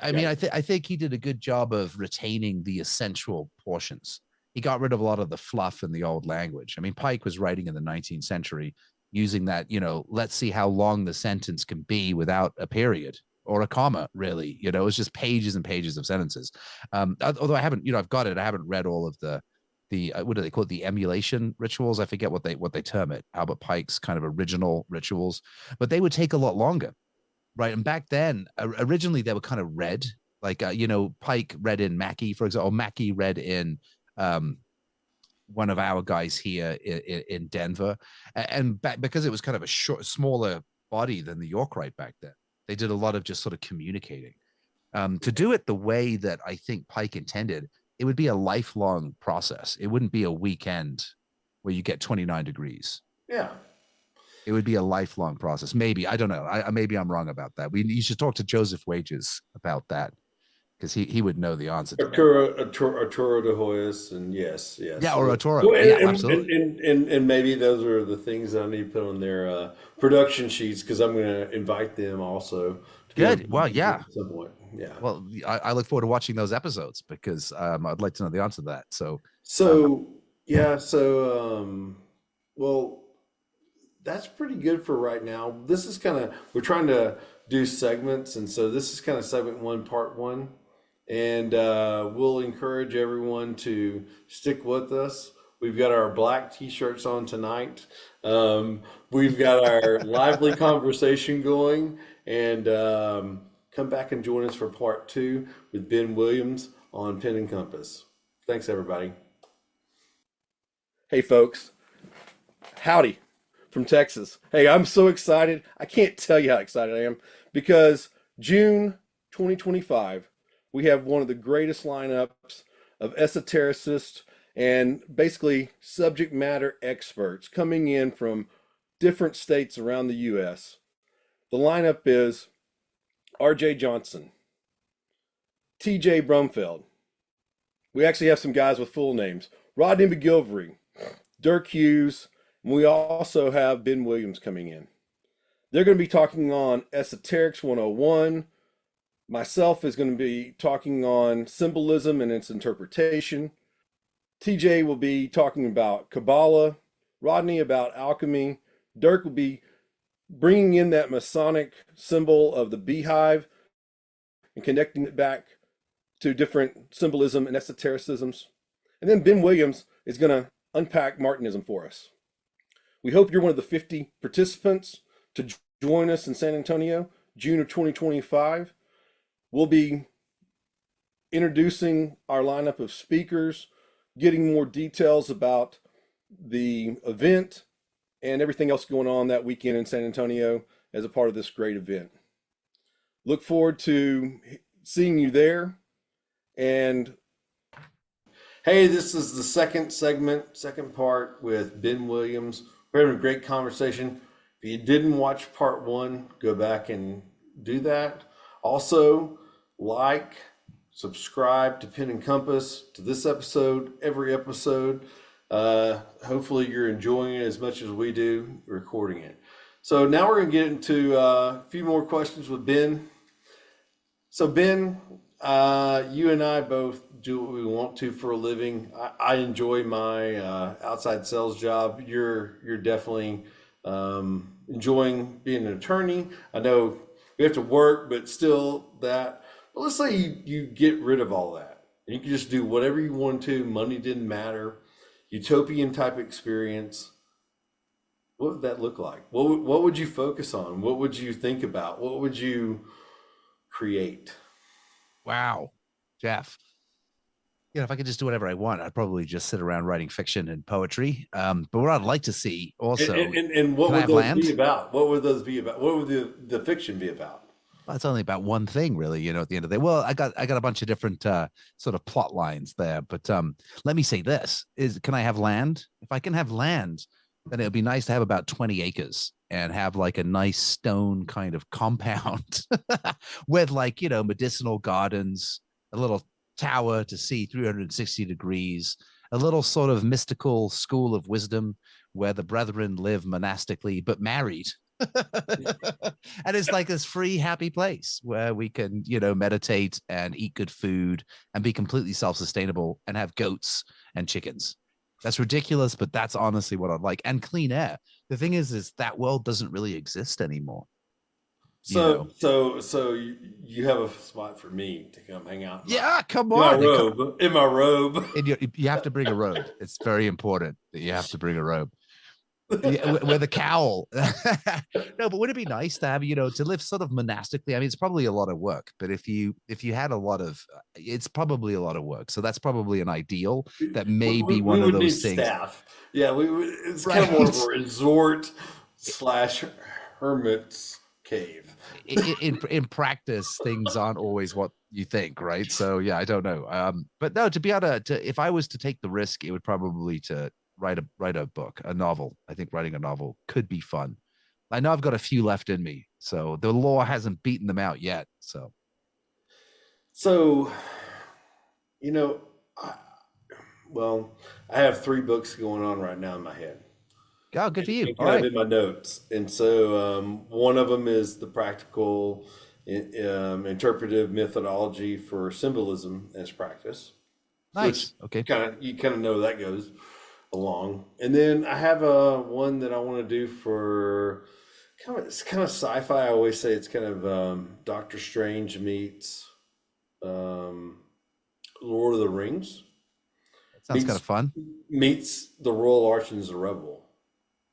I yeah. mean, I think he did a good job of retaining the essential portions. He got rid of a lot of the fluff and the old language. I mean, Pike was writing in the 19th century using that, let's see how long the sentence can be without a period or a comma, really. It was just pages and pages of sentences. Although I haven't, I've got it. I haven't read all of the what do they call it? The emulation rituals. I forget what they term it. Albert Pike's kind of original rituals, but they would take a lot longer. Right. And back then, originally they were kind of read, like, Pike read in Mackie, for example, or Mackie read in one of our guys here in Denver. And back, because it was kind of a smaller body than the York Rite back then, they did a lot of just sort of communicating. To do it the way that I think Pike intended, it would be a lifelong process. It wouldn't be a weekend where you get 29 degrees. Yeah. It would be a lifelong process. Maybe, I don't know. Maybe I'm wrong about that. You should talk to Joseph Wages about that, because he would know the answer to that. Arturo de Hoyos, and yes. Yeah, or Arturo. Well, Yeah, absolutely. And maybe those are the things that I need to put on their production sheets, because I'm going to invite them also. Good. Well, yeah. At some point. Yeah. Well, I look forward to watching those episodes, because I'd like to know the answer to that. So, well, that's pretty good for right now. This is we're trying to do segments, and so this is kind of segment one, part one, and we'll encourage everyone to stick with us. We've got our black t-shirts on tonight. We've got our lively conversation going, and come back and join us for part two with Ben Williams on Pen and Compass. Thanks, everybody. Hey, folks. Howdy from Texas. Hey, I'm so excited. I can't tell you how excited I am, because June 2025, we have one of the greatest lineups of esotericists and basically subject matter experts coming in from different states around the U.S. The lineup is R.J. Johnson, T.J. Brumfeld. We actually have some guys with full names: Rodney McGilvery, Dirk Hughes, and we also have Ben Williams coming in. They're going to be talking on Esoterics 101. Myself is going to be talking on symbolism and its interpretation. TJ will be talking about Kabbalah, Rodney about alchemy. Dirk will be bringing in that Masonic symbol of the beehive and connecting it back to different symbolism and esotericisms. And then Ben Williams is going to unpack Martinism for us. We hope you're one of the 50 participants to join us in San Antonio, June of 2025. We'll be introducing our lineup of speakers, getting more details about the event and everything else going on that weekend in San Antonio as a part of this great event. Look forward to seeing you there. And hey, this is the second segment, second part with Ben Williams. We're having a great conversation. If you didn't watch part one, go back and do that. Also, like, subscribe to Pen and Compass, to this episode, every episode. Hopefully, you're enjoying it as much as we do recording it. So now we're going to get into a few more questions with Ben. So Ben, you and I both do what we want to for a living. I enjoy my outside sales job. You're definitely enjoying being an attorney. I know we have to work, but still that. But let's say you get rid of all that. And you can just do whatever you want to. Money didn't matter. Utopian type experience. What would that look like? What would you focus on? What would you think about? What would you create? Wow, Jeff. You know, if I could just do whatever I want, I'd probably just sit around writing fiction and poetry. But what I'd like to see also, And what can I would have those land? be about? What would those be about? What would the fiction be about? Well, it's only about one thing, really. You know, at the end of the day. Well, I got a bunch of different sort of plot lines there. But let me say this: is can I have land? If I can have land, then it would be nice to have about 20 acres and have like a nice stone kind of compound with like, you know, medicinal gardens, a little tower to see 360 degrees, a little sort of mystical school of wisdom where the brethren live monastically but married. And it's like this free, happy place where we can, you know, meditate and eat good food and be completely self-sustainable and have goats and chickens. That's ridiculous, but that's honestly what I'd like. And clean air. The thing is that world doesn't really exist anymore. You know? So you have a spot for me to come hang out Yeah, come in my on. robe. In my robe. And you have to bring a robe. It's very important that you have to bring a robe. Yeah, with a cowl. No, but would it be nice to have, you know, to live sort of monastically? I mean, it's probably a lot of work, but if you had a lot of, it's probably a lot of work. So that's probably an ideal that may be one We of would need those things. staff. Yeah, it's kind of Right. more of a resort slash hermit's cave. In practice, things aren't always what you think, right? So yeah, I don't know. But no, to be able to if I was to take the risk, it would probably to write a book, a novel. I think writing a novel could be fun. I know I've got a few left in me, so the law hasn't beaten them out yet. So So, you know, I, well, I have three books going on right now in my head. oh, good for you. And All kind of right, in my notes. And so one of them is the practical interpretive methodology for symbolism as practice, which nice. Okay, you kind of know that goes along. And then I have one that I want to do for it's kind of sci-fi. I always say it's kind of Doctor Strange meets um, Lord of the Rings that sounds kind meets of fun. meets the Royal Arch and the Rebel.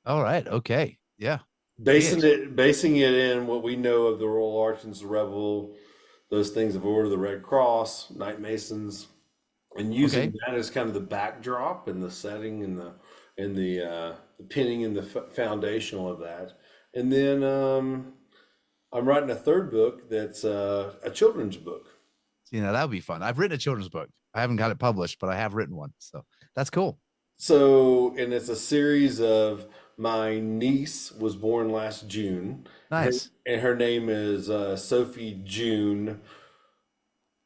All right, okay, yeah, Basing yes, it in what we know of the Royal Arch and the Rebel, those things of Order of the Red Cross, Knight Masons, and using okay. that as kind of the backdrop and the setting and the pinning and the foundational of that. And then I'm writing a third book that's a children's book. You know, that would be fun. I've written a children's book. I haven't got it published, but I have written one, so that's cool. So, and it's a series of my niece was born last June. Nice, And her name is Sophie June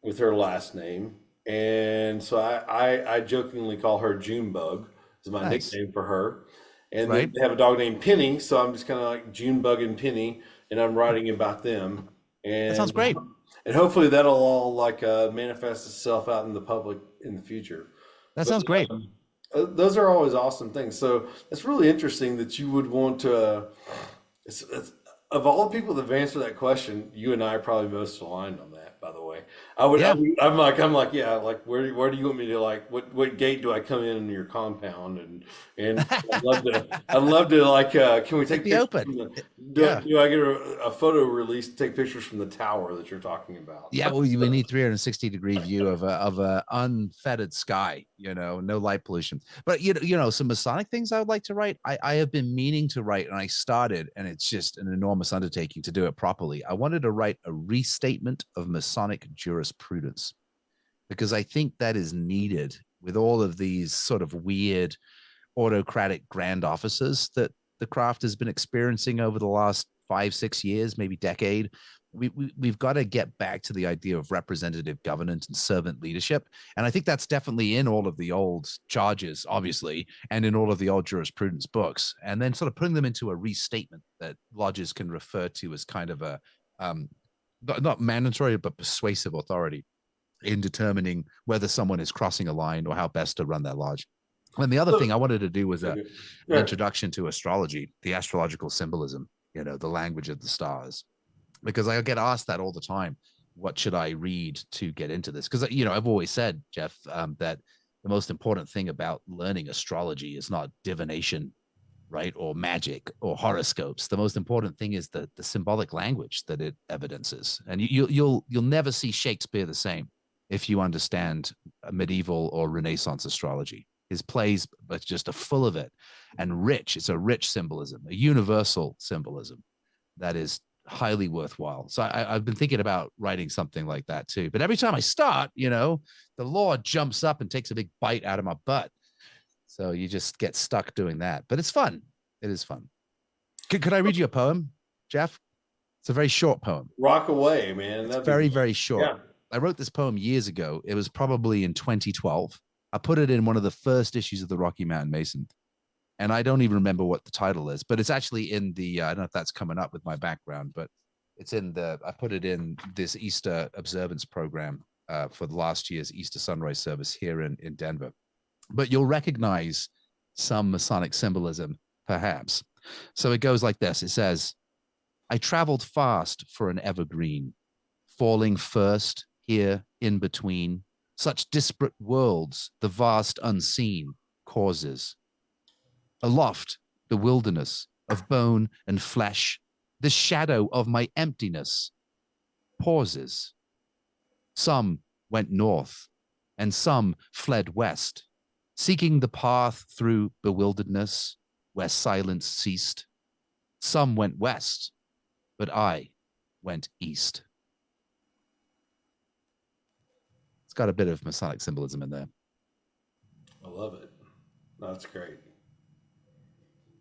with her last name. And so I jokingly call her Junebug is my nice, nickname for her. And then right? they have a dog named Penny, so I'm just kind of like Junebug and Penny, and I'm writing about them. That sounds And great. hopefully that'll all like manifest itself out in the public in the future. That But sounds great. those are always awesome things. So it's really interesting that you would want to. It's, of all the people that have answered that question, you and I are probably most aligned on that. By the way, Yeah. I'm like, yeah, like where do you want me to like what gate do I come in your compound and I'd love to like can we take Be pictures open. from the Yeah. do I get a photo release to take pictures from the tower that you're talking about? Yeah, well, we need 360-degree view of a unfettered sky, you know, no light pollution. But you know, some Masonic things I would like to write. I have been meaning to write, and I started, and it's just an enormous undertaking to do it properly. I wanted to write a restatement of Masonic jurisprudence because I think that is needed with all of these sort of weird autocratic grand offices that the craft has been experiencing over the last 5, 6 years, maybe decade. we've got to get back to the idea of representative governance and servant leadership. And I think that's definitely in all of the old charges, obviously, and in all of the old jurisprudence books, and then sort of putting them into a restatement that lodges can refer to as kind of a not mandatory, but persuasive authority in determining whether someone is crossing a line or how best to run their lodge. And the other thing I wanted to do was an introduction to astrology, the astrological symbolism, the language of the stars, because I get asked that all the time. What should I read to get into this? Because, I've always said, Jeff, that the most important thing about learning astrology is not divination, right, or magic or horoscopes. The most important thing is the symbolic language that it evidences. And you'll never see Shakespeare the same if you understand medieval or Renaissance astrology. His plays, but just are full of it and rich. It's a rich symbolism, a universal symbolism that is highly worthwhile. So I've been thinking about writing something like that too. But every time I start, the law jumps up and takes a big bite out of my butt. So you just get stuck doing that. But it's fun. It is fun. Could I read you a poem, Jeff? It's a very short poem. Rock away, man. It's very, very short. Yeah. I wrote this poem years ago. It was probably in 2012. I put it in one of the first issues of the Rocky Mountain Mason. And I don't even remember what the title is, but it's actually in the, I don't know if that's coming up with my background, but it's in I put it in this Easter observance program for the last year's Easter sunrise service here in Denver. But you'll recognize some Masonic symbolism, perhaps. So it goes like this. It says, I traveled fast for an evergreen, falling first here in between, such disparate worlds, the vast unseen causes. Aloft, the wilderness of bone and flesh, the shadow of my emptiness pauses. Some went north, and some fled west, seeking the path through bewilderedness where silence ceased. Some went west, but I went east. It's got a bit of Masonic symbolism in there. I love it. That's great.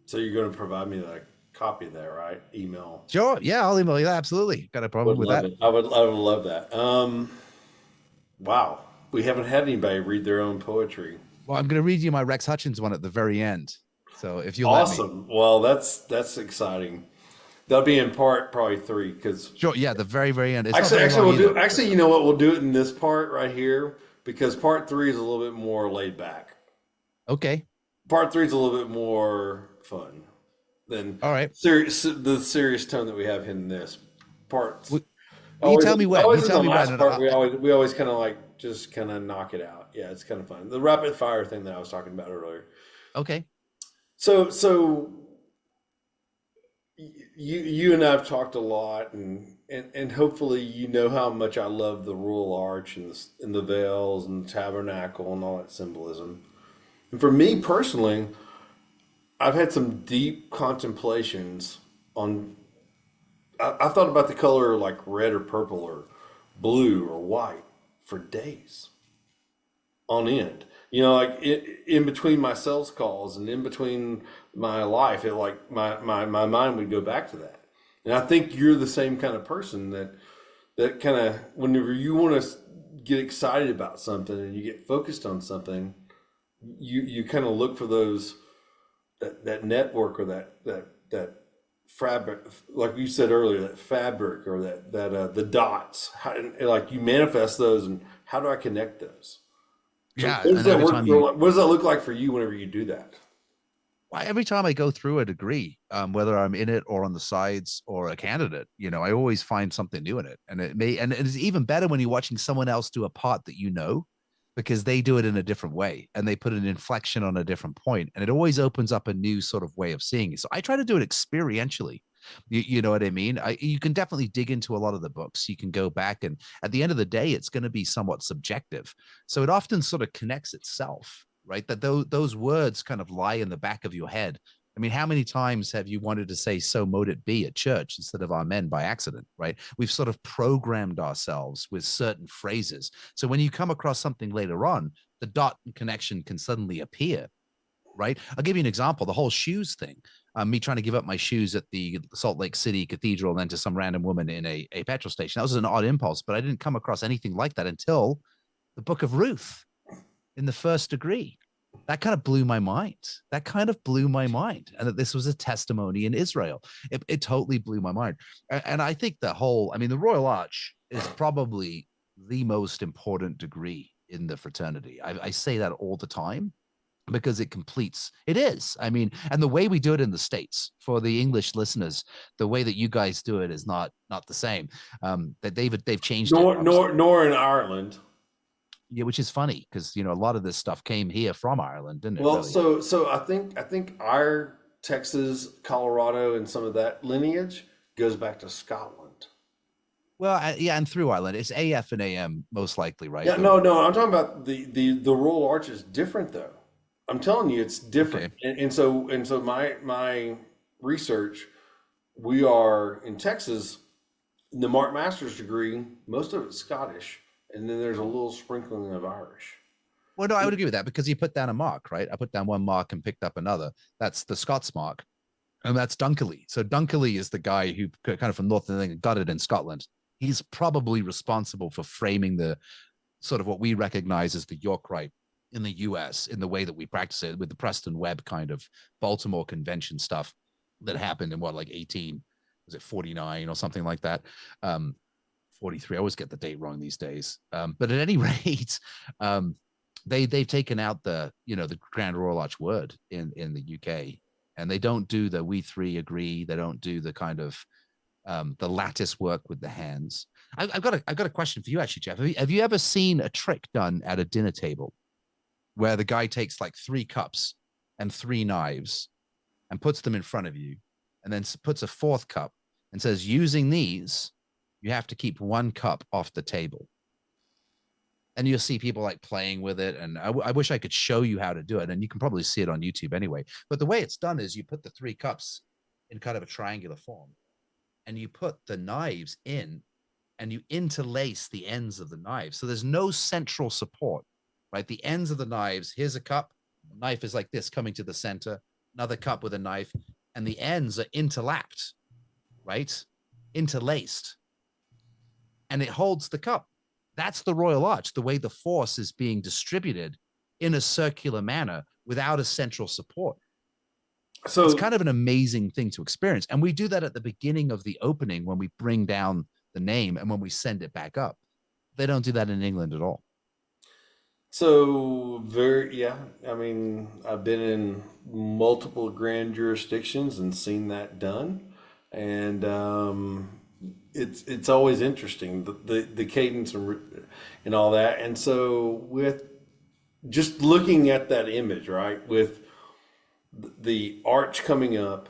So you're going to provide me the copy there, right? Email. Sure. Yeah, I'll email you that. Absolutely. Got a problem with that? I would love that. Wow. We haven't had anybody read their own poetry. Well, I'm going to read you my Rex Hutchins one at the very end. So if you awesome. Let me. Well, that's exciting. That'll be in part probably 3 because sure. Yeah, the very, very end. Actually, you know what? We'll do it in this part right here because part 3 is a little bit more laid back. Okay. Part 3 is a little bit more fun than the serious tone that we have in this part. You tell me when. You tell me when. Part, we always kind of like just kind of knock it out. Yeah, it's kind of fun. The rapid fire thing that I was talking about earlier. Okay. So you and I have talked a lot, and hopefully you know how much I love the rural arch and the veils and the tabernacle and all that symbolism. And for me personally, I've had some deep contemplations on. I thought about the color like red or purple or blue or white for days on end. Like in between my sales calls and in between my life, it like my mind would go back to that. And I think you're the same kind of person that kind of whenever you want to get excited about something and you get focused on something, you kind of look for those that network or that fabric, like you said earlier, that fabric or that the dots. Like you manifest those, and how do I connect those? Yeah. So what does that look like for you whenever you do that? Well, every time I go through a degree, whether I'm in it or on the sides or a candidate, I always find something new in it. And it's even better when you're watching someone else do a part that because they do it in a different way and they put an inflection on a different point, and it always opens up a new sort of way of seeing it. So I try to do it experientially. You know what I mean? You can definitely dig into a lot of the books. You can go back, and at the end of the day, it's going to be somewhat subjective. So it often sort of connects itself, right? That those words kind of lie in the back of your head. I mean, how many times have you wanted to say, so mote it be at church instead of amen by accident, right? We've sort of programmed ourselves with certain phrases. So when you come across something later on, the dot connection can suddenly appear. right? I'll give you an example. The whole shoes thing. Me trying to give up my shoes at the Salt Lake City Cathedral and then to some random woman in a petrol station. That was an odd impulse, but I didn't come across anything like that until the Book of Ruth in the First Degree. That kind of blew my mind. And that this was a testimony in Israel. It totally blew my mind. And I think the Royal Arch is probably the most important degree in the fraternity. I say that all the time because it is. And the way we do it in the States, for the English listeners, the way that you guys do it is not the same. That they've changed nor in Ireland. Yeah, which is funny because a lot of this stuff came here from Ireland, didn't it? Well, really? so I think our Texas, Colorado, and some of that lineage goes back to Scotland. Well, yeah, and through Ireland, it's AF and AM most likely, right? Yeah, no, I'm talking about the Royal Arch is different though. I'm telling you, it's different. Okay. And so my research, we are in Texas, the Mark Masters degree, most of it's Scottish, and then there's a little sprinkling of Irish. Well, no, I would agree with that because you put down a mark, right? I put down one mark and picked up another. That's the Scots mark, and that's Dunkerley. So Dunkerley is the guy who kind of from North England got it in Scotland. He's probably responsible for framing the sort of what we recognize as the York Rite in the US in the way that we practice it with the Preston Webb kind of Baltimore Convention stuff that happened in 49 or something like that. 43. I always get the date wrong these days. But at any rate, they've taken out the Grand Royal Arch word in the UK, and they don't do the we three agree. They don't do the kind of the lattice work with the hands. I've got a question for you actually, Jeff. Have you ever seen a trick done at a dinner table where the guy takes like 3 cups and 3 knives and puts them in front of you, and then puts a 4th cup and says, using these, you have to keep 1 cup off the table? And you'll see people like playing with it. And I wish I could show you how to do it. And you can probably see it on YouTube anyway. But the way it's done is you put the 3 cups in kind of a triangular form, and you put the knives in, and you interlace the ends of the knives. So there's no central support, right? The ends of the knives, here's a cup, the knife is like this coming to the center, another cup with a knife, and the ends are interlapped, right? Interlaced. And it holds the cup. That's the Royal Arch, the way the force is being distributed in a circular manner without a central support. So it's kind of an amazing thing to experience. And we do that at the beginning of the opening when we bring down the name and when we send it back up. They don't do that in England at all. So I mean, I've been in multiple grand jurisdictions and seen that done. And it's always interesting, the cadence and all that. And so with just looking at that image, right, with the arch coming up,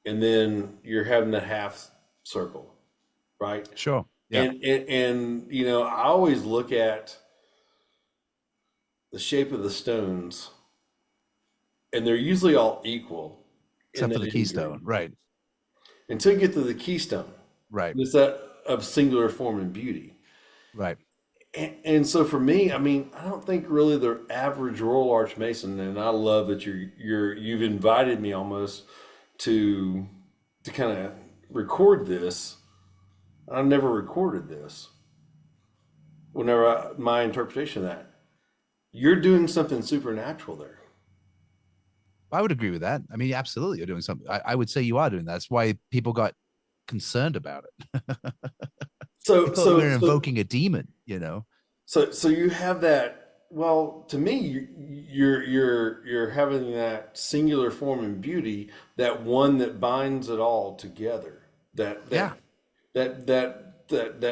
and then you're having the half circle, right? Sure. Yeah. And I always look at the shape of the stones, and they're usually all equal, except for the keystone, right? Until you get to the keystone, right? It's that of singular form and beauty, right? And so for me, I mean, I don't think really the average Royal Arch Mason, and I love that you've invited me almost to kind of record this. I've never recorded this. My interpretation of that, you're doing something supernatural there. I would agree with that. I mean, absolutely, you're doing something. I would say you are doing that. That's why people got concerned about it. So we're invoking a demon, So you have that. Well, to me, you're having that singular form and beauty, that one that binds it all together. That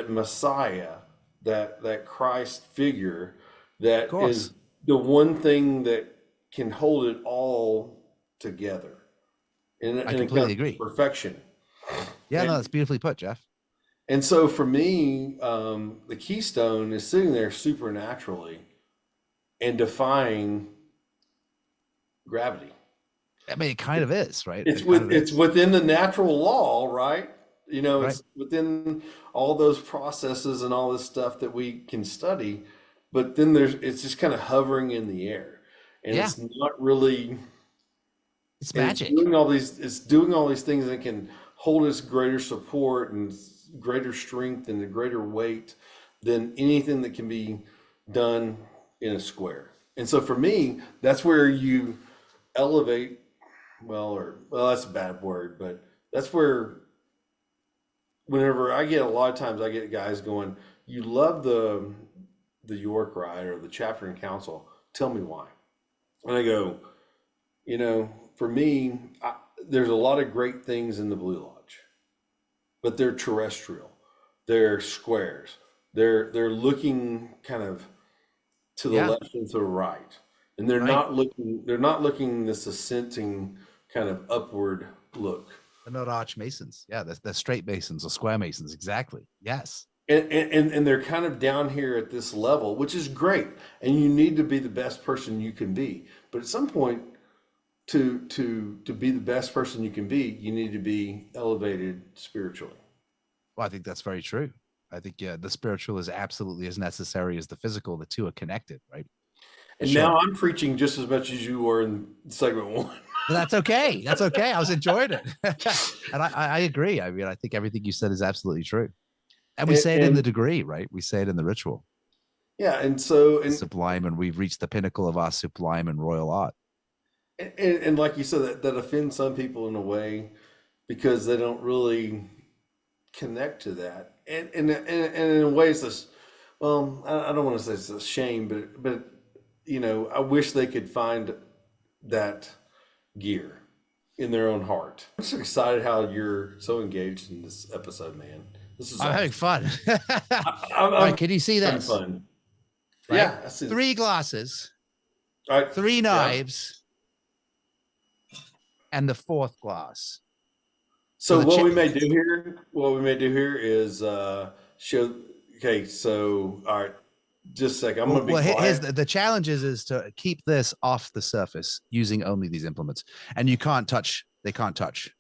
Messiah, that Christ figure, that is the one thing that can hold it all together. I completely agree. Perfection. Yeah, no, that's beautifully put, Jeff. And so for me, the keystone is sitting there supernaturally and defying gravity. I mean, it kind of is, right? It's within the natural law, right? It's within all those processes and all this stuff that we can study, but then it's just kind of hovering in the air, and it's not really It's And it's magic. doing all these things that can hold us greater support and greater strength and a greater weight than anything that can be done in a square. And so for me, that's where you elevate, well, that's a bad word, but that's where whenever I get a lot of times I get guys going, you love the York ride or the chapter and council. Tell me why. And I go, for me, there's a lot of great things in the Blue Lodge, but they're terrestrial. They're squares. They're looking kind of to the Yeah, left and to the right, and they're right. not looking. They're not looking this ascending kind of upward look. They're not arch masons. Yeah, they're straight masons or square masons. Exactly. Yes. And they're kind of down here at this level, which is great. And you need to be the best person you can be. But at some point, to be the best person you can be, you need to be elevated spiritually. Well, I think that's very true. I think, yeah, the spiritual is absolutely as necessary as the physical. The two are connected, right? And Sure. now I'm preaching just as much as you were in segment one. But that's okay. That's okay. I was enjoying it. And I agree. I mean, I think everything you said is absolutely true. And we say it in the degree, right? We say it in the ritual. Yeah, and so Sublime, and we've reached the pinnacle of our sublime and royal art. and like you said, that offends some people in a way because they don't really connect to that. And in a way, it's this. Well, I don't want to say it's a shame, but I wish they could find that gear in their own heart. I'm just excited how you're so engaged in this episode, man. This is I'm having fun. I'm Right, can you see having this? fun. Right? Yeah, I see. 3 glasses, All right. 3 Yeah. knives, and the 4th glass. So the what chi- we may do here is show. Okay, so all right, just a second. I'm Well, gonna be well, here's quiet. the challenge is to keep this off the surface using only these implements, and you can't touch. They can't touch.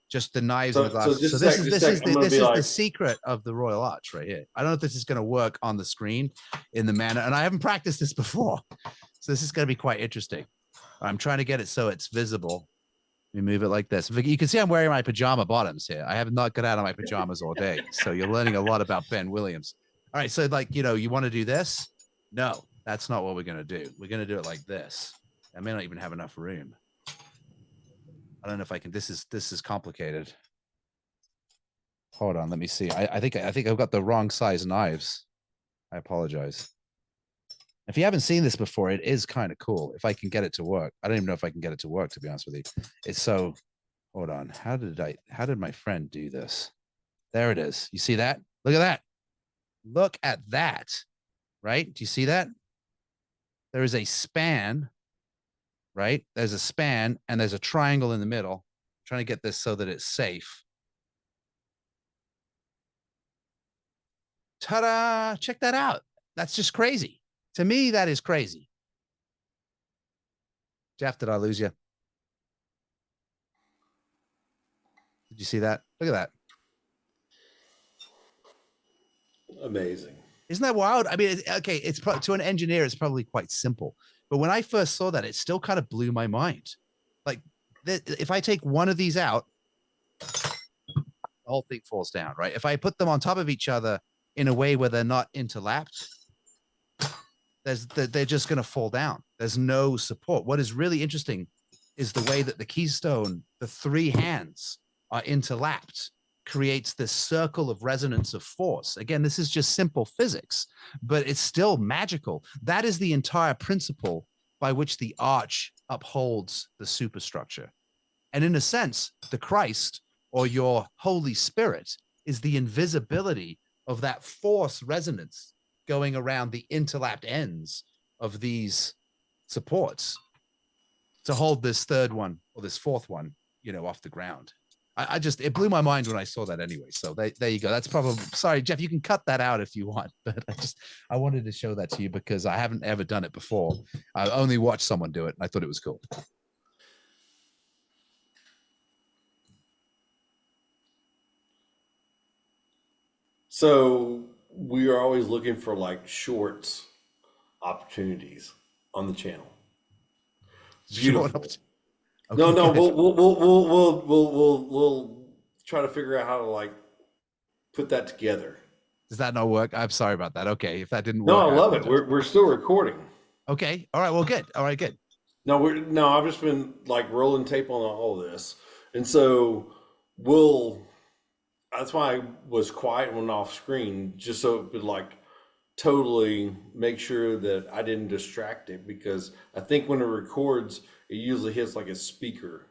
Just the knives and the So glasses. just So a this sec, is just a this is sec. I'm the gonna this be is the like, secret of the Royal Arch right here. I don't know if this is going to work on the screen in the manner, and I haven't practiced this before, so this is going to be quite interesting. I'm trying to get it so it's visible. Let me move it like this. You can see I'm wearing my pajama bottoms here. I have not got out of my pajamas all day, so you're learning a lot about Ben Williams. All right, so like you want to do this? No, that's not what we're going to do. We're going to do it like this. I may not even have enough room. I don't know if I can. This is complicated. Hold on, let me see. I think I've got the wrong size knives. I apologize. If you haven't seen this before, it is kind of cool. If I can get it to work, I don't even know if I can get it to work. To be honest with you, it's so. Hold on. How did my friend do this? There it is. You see that? Look at that. Look at that. Right? Do you see that? There is a span. Right? There's a span and there's a triangle in the middle. I'm trying to get this so that it's safe. Ta-da! Check that out. That's just crazy. To me, that is crazy. Jeff, did I lose you? Did you see that? Look at that. amazing. Isn't that wild? I mean, okay, it's to an engineer, it's probably quite simple. But when I first saw that, it still kind of blew my mind. Like, if I take one of these out, the whole thing falls down, right? If I put them on top of each other in a way where they're not interlapped, they're just going to fall down. There's no support. What is really interesting is the way that the keystone, the 3 hands are interlapped, creates this circle of resonance of force. Again, this is just simple physics, but it's still magical. That is the entire principle by which the arch upholds the superstructure. And in a sense, the Christ or your Holy Spirit is the invisibility of that force resonance going around the interlapped ends of these supports to hold this 3rd one or this 4th one, off the ground. It blew my mind when I saw that anyway. So there you go. That's probably, sorry, Jeff, you can cut that out if you want, but I wanted to show that to you because I haven't ever done it before. I only watched someone do it. And I thought it was cool. So we are always looking for like shorts opportunities on the channel. Beautiful. No, Okay, no, good. we'll try to figure out how to like put that together. Does that not work? I'm sorry about that. Okay, if that didn't No, I work, I love it. apologize. We're still recording. Okay, all right. Well, good. All right, good. No, I've just been like rolling tape on all of this, and so we'll. That's why I was quiet and went off screen, just so it would like totally make sure that I didn't distract it because I think when it records, it usually hits like a speaker.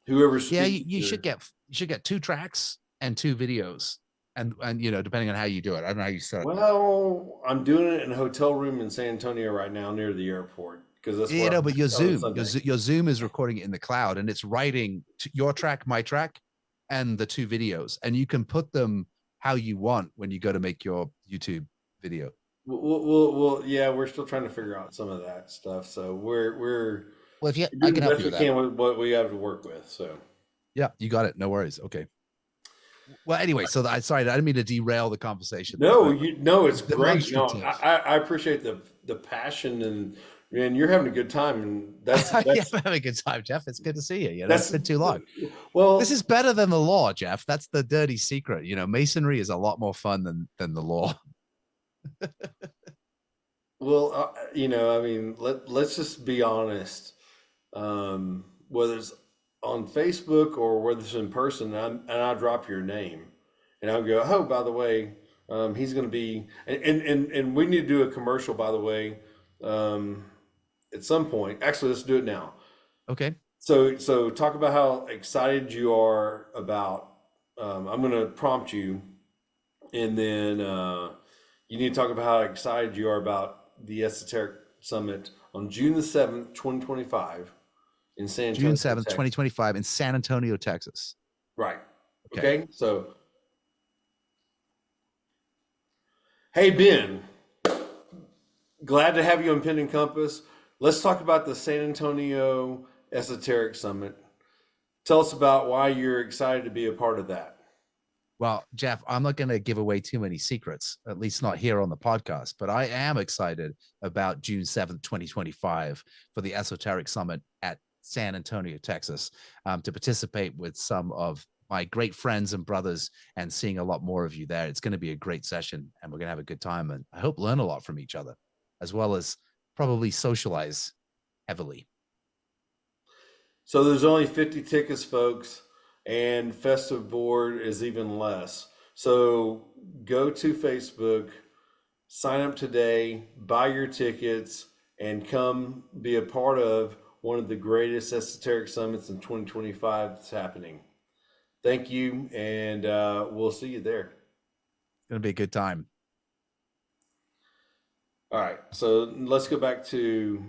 Whoever's Yeah, speaking to. you should get 2 tracks and 2 videos, and depending on how you do it. I don't know how you set it. Well, I'm doing it in a hotel room in San Antonio right now near the airport because that's You where know, I'm but your on Zoom, Sunday. Your Zoom is recording it in the cloud, and it's writing your track, my track, and the 2 videos, and you can put them how you want when you go to make your YouTube video. Yeah, we're still trying to figure out some of that stuff. So we're Well, if you, I doing can the help best you we with that. can with what we have to work with. So Yeah, you got it. No worries. Okay. Well, anyway, so I sorry, I didn't mean to derail the conversation there, no, but you no, it's great. No, demonstrative. I appreciate the passion and man, you're having a good time, and Yeah, I'm having a good time, Jeff. It's good to see you. It's that's been too long. This is well, better than the law, Jeff. That's the dirty secret. Masonry is a lot more fun than the law. I mean, let's just be honest. Whether it's on Facebook or whether it's in person, and I drop your name, and I'll go, oh, by the way, he's going to be, and we need to do a commercial, by the way, um, at some point. Actually, let's do it now. Okay. So talk about how excited you are about. I'm going to prompt you, and then you need to talk about how excited you are about the Esoteric Summit on June the 7th, 2025 in San June Antonio, 7th, Texas. 2025 in San Antonio, Texas. Right. Okay. Okay. So, hey, Ben, glad to have you on Pen and Compass. Let's talk about the San Antonio Esoteric Summit. Tell us about why you're excited to be a part of that. Well, Jeff, I'm not going to give away too many secrets, at least not here on the podcast, but I am excited about June 7th, 2025 for the Esoteric Summit at San Antonio, Texas, to participate with some of my great friends and brothers and seeing a lot more of you there. It's going to be a great session and we're going to have a good time and I hope learn a lot from each other, as well as probably socialize heavily. So there's only 50 tickets, folks, and Festive Board is even less. So go to Facebook, sign up today, buy your tickets, and come be a part of one of the greatest esoteric summits in 2025 that's happening. Thank you, and we'll see you there. It's going to be a good time. All right, so let's go back to.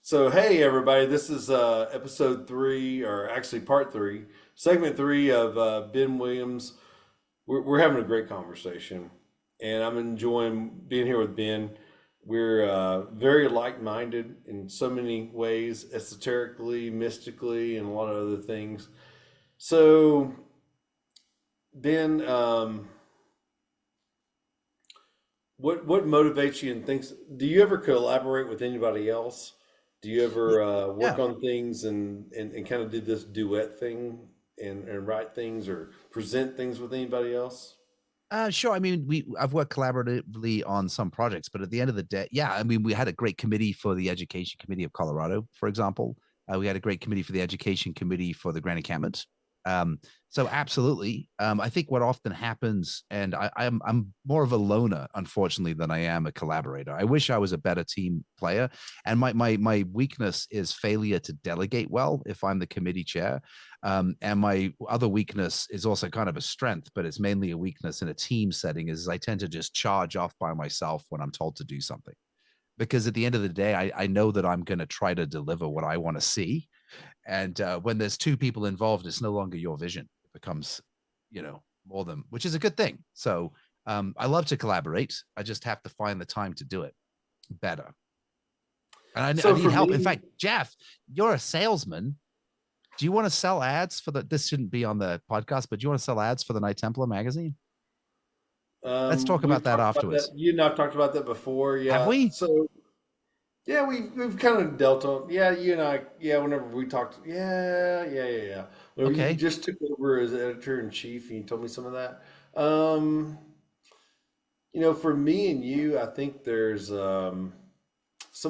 So, hey, everybody, this is episode 3, or actually part 3, segment 3 of Ben Williams. We're having a great conversation, and I'm enjoying being here with Ben. We're very like-minded in so many ways, esoterically, mystically, and a lot of other things. So, Ben, what motivates you and things? Do you ever collaborate with anybody else? Do you ever work Yeah. on things and kind of do this duet thing and write things or present things with anybody else? Sure. I mean, I've worked collaboratively on some projects, but at the end of the day, yeah, I mean, we had a great committee for the Education Committee of Colorado, for example. We had a great committee for the Education Committee for the Grand Encampment. So absolutely. I think what often happens, and I'm more of a loner, unfortunately, than I am a collaborator. I wish I was a better team player. And my weakness is failure to delegate well if I'm the committee chair. And my other weakness is also kind of a strength, but it's mainly a weakness in a team setting, is I tend to just charge off by myself when I'm told to do something. Because at the end of the day, I know that I'm going to try to deliver what I want to see. And when there's 2 people involved, it's no longer your vision. It becomes, more than, which is a good thing. So I love to collaborate. I just have to find the time to do it better. And I need help. In fact, Jeff, you're a salesman. Do you want to sell ads for this shouldn't be on the podcast, but do you want to sell ads for the Knight Templar magazine? Let's talk about that afterwards. You and I've talked about that before. Yeah. Have we? So Yeah, we've kind of dealt on. Yeah, you and I. Yeah, whenever we talked. Yeah. Whenever you Okay. just took over as editor in chief, and you told me some of that. Um, for me and you, I think there's some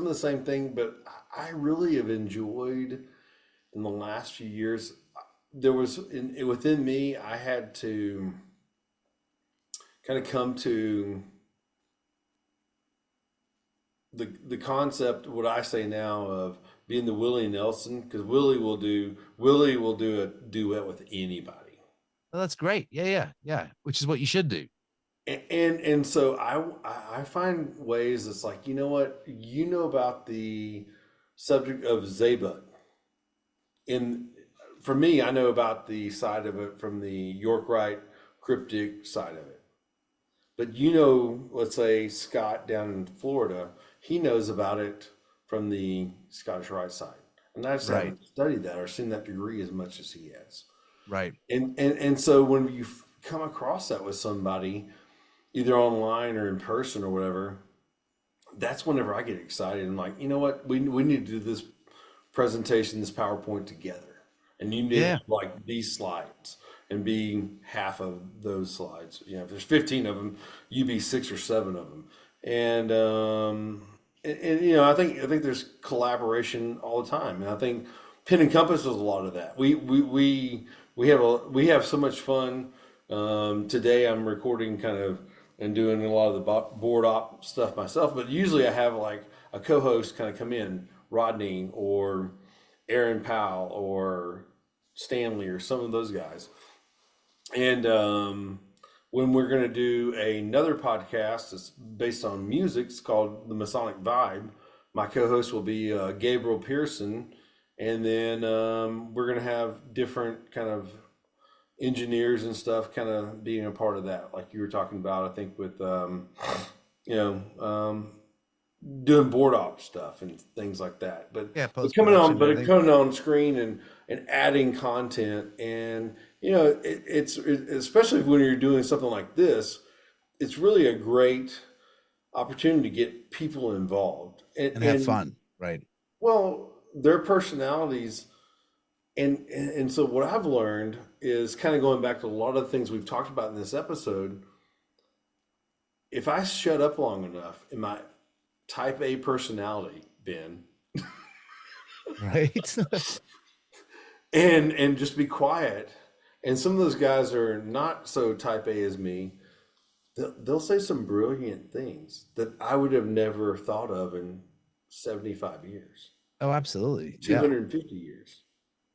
of the same thing, but I really have enjoyed in the last few years. There was within me, I had to kind of come to the concept, what I say now, of being the Willie Nelson, because Willie will do a duet with anybody. Well, that's great. Yeah, yeah, yeah. Which is what you should do. And so I find ways that's like, you know what, about the subject of Zabud. In For me, I know about the side of it from the York Rite cryptic side of it. But let's say Scott down in Florida, he knows about it from the Scottish Rite side. And I just Right. haven't studied that or seen that degree as much as he has. Right. And so when you come across that with somebody, either online or in person or whatever, that's whenever I get excited. I'm like, you know what? We need to do this presentation, this PowerPoint together. And you need to Yeah. have like these slides and be half of those slides. If there's 15 of them, you be 6 or 7 of them. And I think there's collaboration all the time. And I think Pen and Compass is a lot of that. We have so much fun. Today I'm recording kind of and doing a lot of the board op stuff myself, but usually I have like a co-host kind of come in, Rodney or Aaron Powell or Stanley or some of those guys. And when we're going to do another podcast that's based on music, it's called The Masonic Vibe. My co-host will be Gabriel Pearson, and then we're going to have different kind of engineers and stuff kind of being a part of that, like you were talking about. I think with you know doing board op stuff and things like that. But Yeah. but Post coming on, production and but everything. coming on screen and adding content, and especially when you're doing something like this, it's really a great opportunity to get people involved And have fun. Right. well, their personalities. And so what I've learned is kind of going back to a lot of the things we've talked about in this episode. If I shut up long enough in my type A personality, Ben, Right. and just be quiet, and some of those guys are not so type A as me, they'll say some brilliant things that I would have never thought of in 75 years, Oh, absolutely. Yeah. 250 years.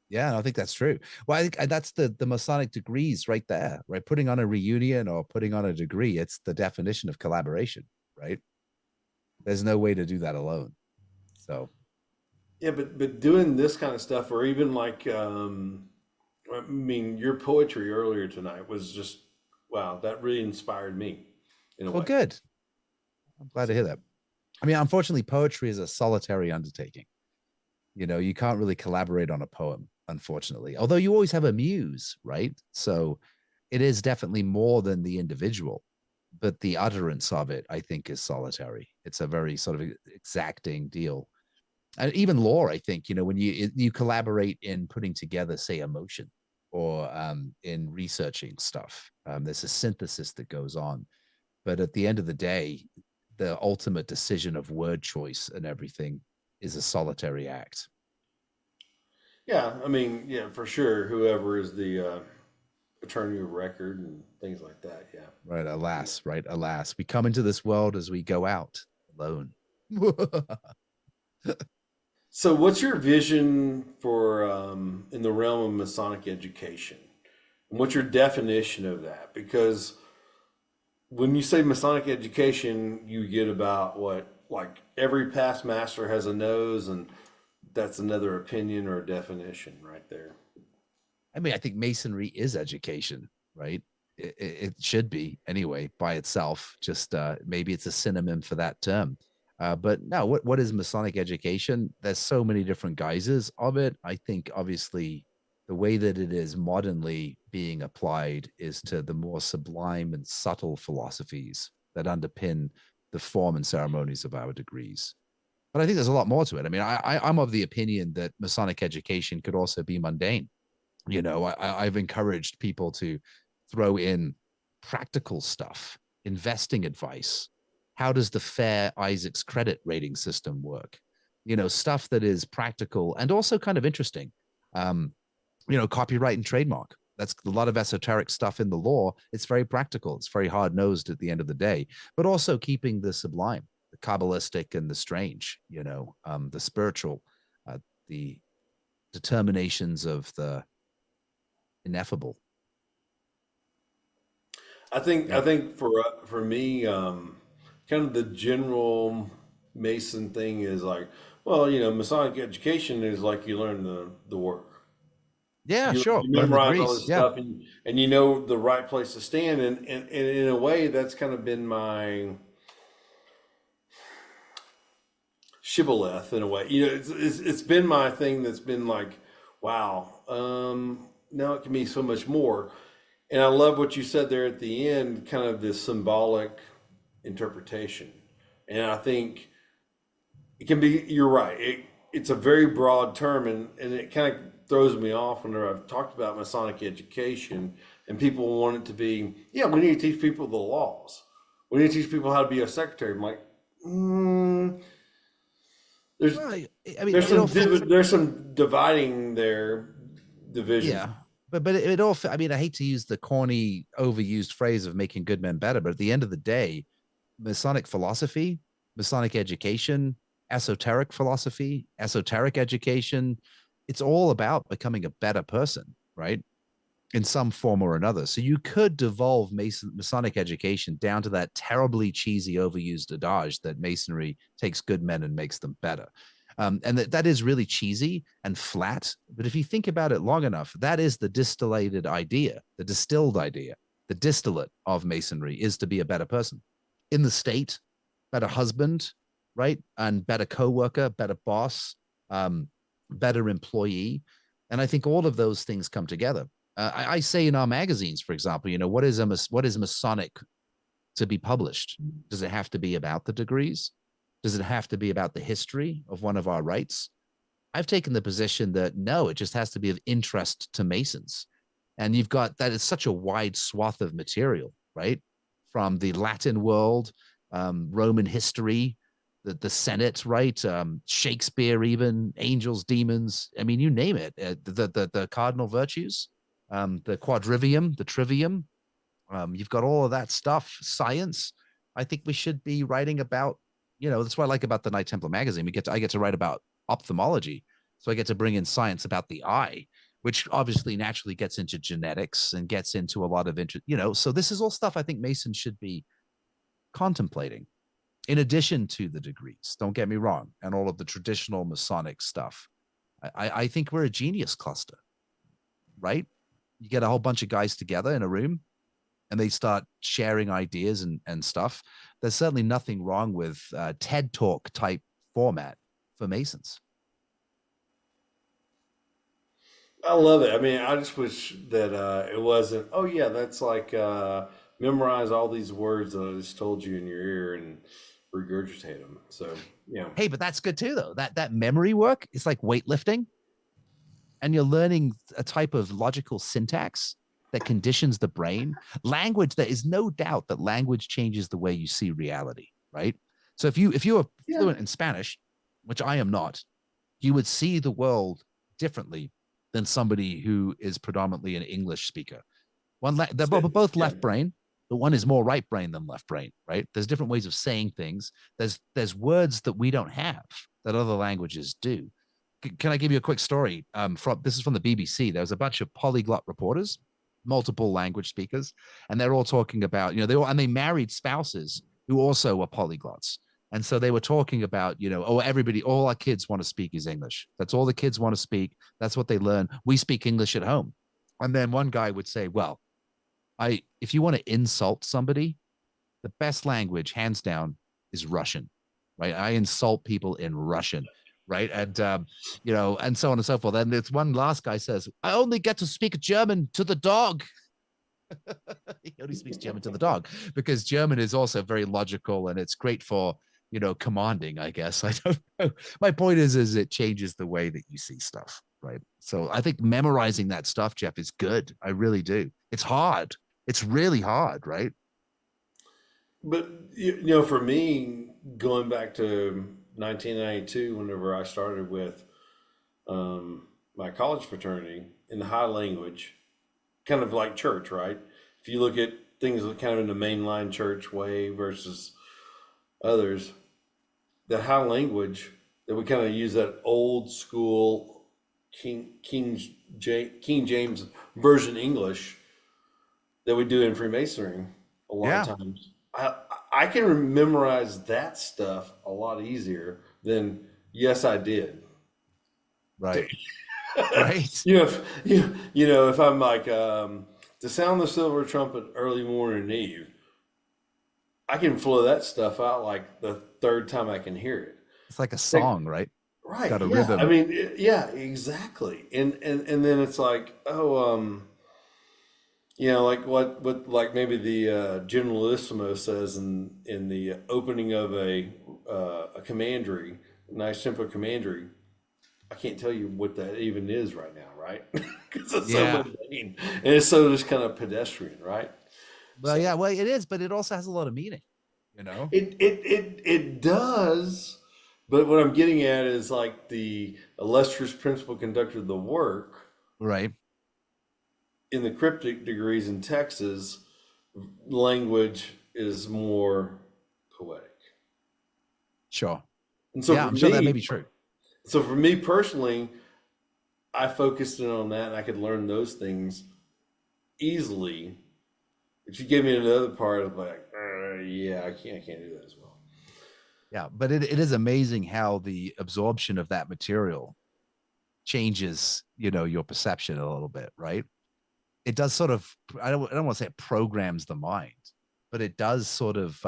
Yeah, I think that's true. Well, I think that's the Masonic degrees right there, right? Putting on a reunion or putting on a degree, it's the definition of collaboration, right? There's no way to do that alone. So, Yeah, but doing this kind of stuff, or even like, I mean, your poetry earlier tonight was just wow. That really inspired me in a well, way. good. I'm glad to hear that. I mean, unfortunately, poetry is a solitary undertaking. You can't really collaborate on a poem, unfortunately. Although you always have a muse, right? So it is definitely more than the individual, but the utterance of it, I think, is solitary. It's a very sort of exacting deal. And even law, I think, when you collaborate in putting together, say, a motion or in researching stuff, there's a synthesis that goes on. But at the end of the day, the ultimate decision of word choice and everything is a solitary act. Yeah, I mean, yeah, for sure. Whoever is the attorney of record and things like that. Yeah. Right. Alas, right. Alas, we come into this world as we go out alone. So, what's your vision for in the realm of Masonic education? And what's your definition of that? Because when you say Masonic education, you get about what, like every past master has a nose, and that's another opinion or a definition right there. I mean, I think masonry is education, right? It should be anyway by itself. Just maybe it's a synonym for that term. But no, what is Masonic education? There's so many different guises of it. I think obviously the way that it is modernly being applied is to the more sublime and subtle philosophies that underpin the form and ceremonies of our degrees. But I think there's a lot more to it. I mean, I'm of the opinion that Masonic education could also be mundane. You know, I've encouraged people to throw in practical stuff, investing advice. How does the Fair Isaacs credit rating system work? You know, stuff that is practical and also kind of interesting. You know, copyright and trademark. That's a lot of esoteric stuff in the law. It's very practical. It's very hard nosed at the end of the day, but also keeping the sublime, the Kabbalistic and the strange, you know, the spiritual, the determinations of the ineffable. I think for me, kind of the general Mason thing is like, well, you know, Masonic education is like you learn the work. Yeah, You, sure. you Learn the memorize all degrees. this Yeah. stuff, and you know the right place to stand, and in a way, that's kind of been my shibboleth in a way. You know, it's been my thing that's been like, wow, now it can be so much more. And I love what you said there at the end, kind of this symbolic interpretation. And I think it can be, you're right. It's a very broad term, and it kind of throws me off whenever I've talked about Masonic education and people want it to be, yeah, we need to teach people the laws. We need to teach people how to be a secretary. I'm like, there's Well, I mean, it all fits. there's some dividing there, division. Yeah. But it all, I mean, I hate to use the corny, overused phrase of making good men better, but at the end of the day, Masonic philosophy, Masonic education, esoteric philosophy, esoteric education, it's all about becoming a better person, right? In some form or another. So you could devolve Masonic education down to that terribly cheesy, overused adage that Masonry takes good men and makes them better. And that is really cheesy and flat. But if you think about it long enough, that is the distillated idea, the distilled idea, the distillate of Masonry is to be a better person in the state, better husband, right? And better coworker, better boss, better employee. And I think all of those things come together. I say in our magazines, for example, you know, what is Masonic to be published? Does it have to be about the degrees? Does it have to be about the history of one of our rites? I've taken the position that no, it just has to be of interest to Masons. And you've got that is such a wide swath of material, right? From the Latin world, Roman history, the Senate, right? Shakespeare, even angels, demons. I mean, you name it. The cardinal virtues, the quadrivium, the trivium. You've got all of that stuff. Science. I think we should be writing about. You know, that's what I like about the Knight Templar magazine. I get to write about ophthalmology, so I get to bring in science about the eye, which obviously naturally gets into genetics and gets into a lot of interest. You know, so this is all stuff I think Masons should be contemplating, in addition to the degrees. Don't get me wrong, and all of the traditional Masonic stuff. I think we're a genius cluster, right? You get a whole bunch of guys together in a room and they start sharing ideas and stuff. There's certainly nothing wrong with TED Talk type format for Masons. I love it. I mean, I just wish that it wasn't, oh, yeah, that's like memorize all these words that I just told you in your ear and regurgitate them. So, yeah. Hey, but that's good too, though. That memory work is like weightlifting, and you're learning a type of logical syntax that conditions the brain. Language, there is no doubt that language changes the way you see reality, right? So if you are fluent in Spanish, which I am not, you would see the world differently than somebody who is predominantly an English speaker. They're both left brain, but one is more right brain than left brain, right? There's different ways of saying things. There's words that we don't have that other languages do. Can I give you a quick story? This is from the BBC. There was a bunch of polyglot reporters, multiple language speakers, and they're all talking about, you know, they married spouses who also were polyglots. And so they were talking about, you know, all our kids want to speak is English. That's all the kids want to speak. That's what they learn. We speak English at home. And then one guy would say, well, if you want to insult somebody, the best language, hands down, is Russian, right? I insult people in Russian, right? And, you know, and so on and so forth. And it's one last guy says, I only get to speak German to the dog. He only speaks German to the dog because German is also very logical and it's great for commanding, I guess. I don't know. My point is it changes the way that you see stuff, right? So I think memorizing that stuff, Jeff, is good. I really do. It's hard. It's really hard, right? But for me, going back to 1992, whenever I started with my college fraternity in the high language, kind of like church, right? If you look at things kind of in the mainline church way versus others, the high language that we kind of use that old school King James version English that we do in Freemasonry a lot Yeah, of times. I can memorize that stuff a lot easier than yes I did. right. Right. If I'm like to sound the silver trumpet early morning eve, I can flow that stuff out like the third time I can hear it. It's like a Like, song, right? It's right? got a Yeah. I rhythm. mean, yeah, exactly. And then it's like, oh, like what like maybe the Generalissimo says in the opening of a commandery, nice simple commandery. I can't tell you what that even is right now, right? Because it's so Yeah. mundane and it's so just kind of pedestrian, right? Well, So yeah, well, it is, but it also has a lot of meaning, you know? it does, but what I'm getting at is like the illustrious principal conducted the work Right. in the cryptic degrees in Texas. Language is more poetic, Sure. and Yeah, I'm sure that may be true. so for me personally, I focused in on that, and I could learn those things easily. If you give me another part of like, yeah, I can't do that as well. Yeah, but it is amazing how the absorption of that material changes, your perception a little bit, right? It does sort of, I don't want to say it programs the mind, but it does sort of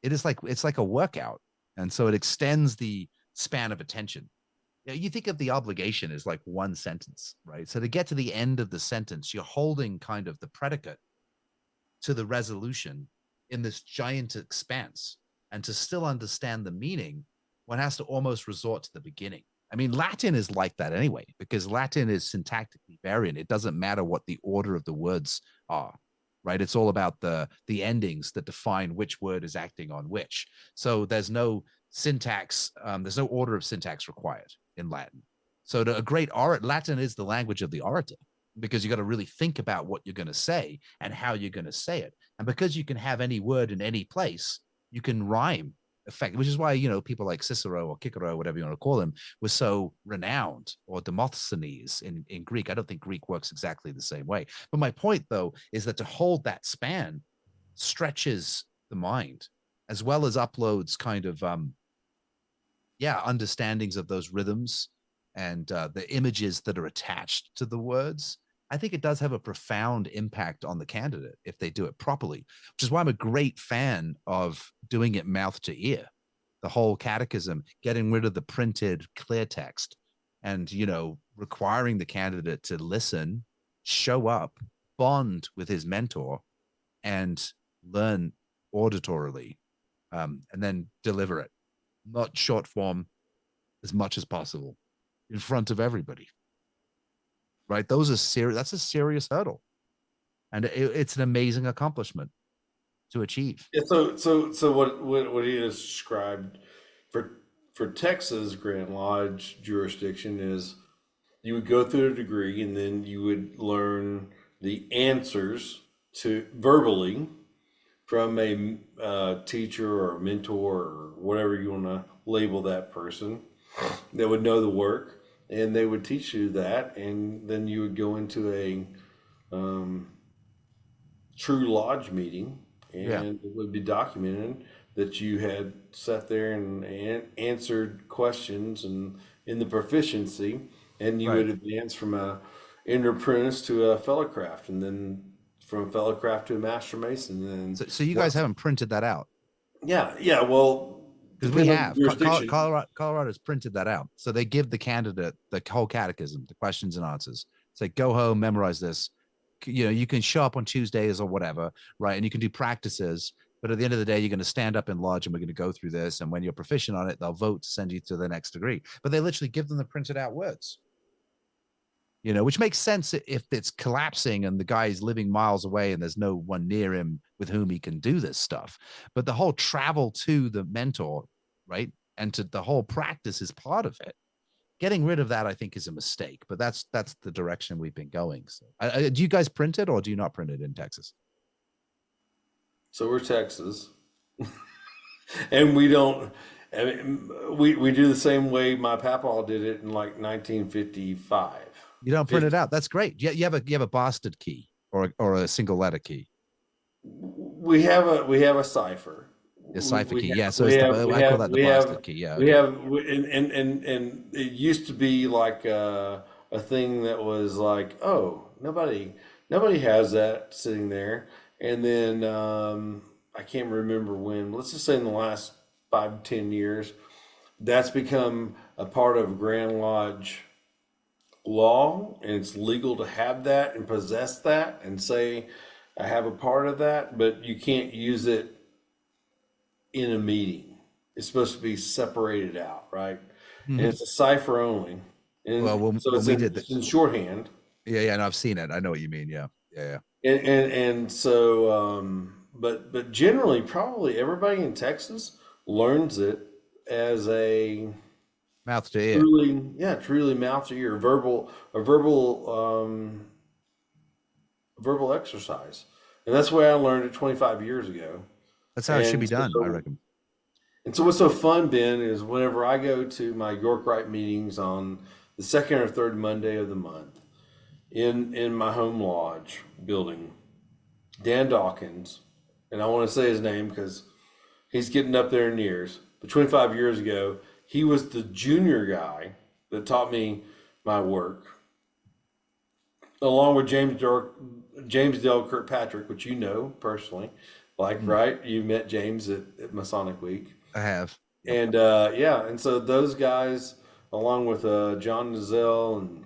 it's like a workout. And so it extends the span of attention. You think of the obligation as like one sentence, right? So to get to the end of the sentence, you're holding kind of the predicate to the resolution in this giant expanse. And to still understand the meaning, one has to almost resort to the beginning. I mean, Latin is like that anyway, because Latin is syntactically variant. It doesn't matter what the order of the words are, right? It's all about the endings that define which word is acting on which. So there's no syntax, there's no order of syntax required in Latin. So a great Latin is the language of the orator, because you got to really think about what you're going to say and how you're going to say it. And because you can have any word in any place, you can rhyme effect, which is why, people like Cicero or Cicero, whatever you want to call him, was so renowned, or Demosthenes in Greek. I don't think Greek works exactly the same way. But my point, though, is that to hold that span stretches the mind, as well as uploads kind of, understandings of those rhythms and the images that are attached to the words. I think it does have a profound impact on the candidate if they do it properly, which is why I'm a great fan of doing it mouth to ear. The whole catechism, getting rid of the printed clear text and, requiring the candidate to listen, show up, bond with his mentor, and learn auditorily, and then deliver it, not short form, as much as possible in front of everybody. Right? That's a serious hurdle. And it's an amazing accomplishment to achieve. Yeah, so what he described for Texas Grand Lodge jurisdiction is you would go through a degree and then you would learn the answers to verbally from a teacher or a mentor or whatever you want to label that person that would know the work, and they would teach you that, and then you would go into a true lodge meeting, Yeah. and it would be documented that you had sat there and answered questions and in the proficiency, and you Right. would advance from a inner apprentice to a fellow craft, and then from fellow craft to a master mason, and So you guys once, haven't printed that out, yeah, well, because we depending on have. the jurisdiction. Colorado's printed that out. So they give the candidate the whole catechism, the questions and answers. Say, go home, memorize this. You can show up on Tuesdays or whatever, right? And you can do practices. But at the end of the day, you're going to stand up in lodge and we're going to go through this. And when you're proficient on it, they'll vote to send you to the next degree. But they literally give them the printed out words, which makes sense if it's collapsing and the guy is living miles away and there's no one near him with whom he can do this stuff. But the whole travel to the mentor, right? And to the whole practice is part of it. Getting rid of that, I think, is a mistake, but that's the direction we've been going. So, do you guys print it or do you not print it in Texas? So we're Texas, and we don't. I mean, we do the same way my papa did it in like 1955. You don't print it out. That's great. You have a bastard key or a single letter key. We have a cipher. A cipher key, yeah. So I call that the bastard key. Yeah, we have, and it used to be like a thing that was like, oh, nobody has that sitting there. And then I can't remember when. Let's just say in the last 5 to 10 years, that's become a part of Grand Lodge law, and it's legal to have that and possess that and say, I have a part of that, but you can't use it in a meeting. It's supposed to be separated out, right? Mm-hmm. And it's a cipher only. And so it's in shorthand. Yeah, and I've seen it. I know what you mean. Yeah. And so, but generally, probably everybody in Texas learns it as a mouth to ear. Truly mouth to ear, verbal exercise, and that's the way I learned it 25 years ago. That's how it should be done, I reckon. And so what's so fun, Ben, is whenever I go to my York Rite meetings on the second or third Monday of the month in my home lodge building, Dan Dawkins, and I want to say his name because he's getting up there in years, but 25 years ago, he was the junior guy that taught me my work, along with James Dale Kirkpatrick, which you know personally. Right? You met James at Masonic Week. I have. And and so those guys, along with John Nizell and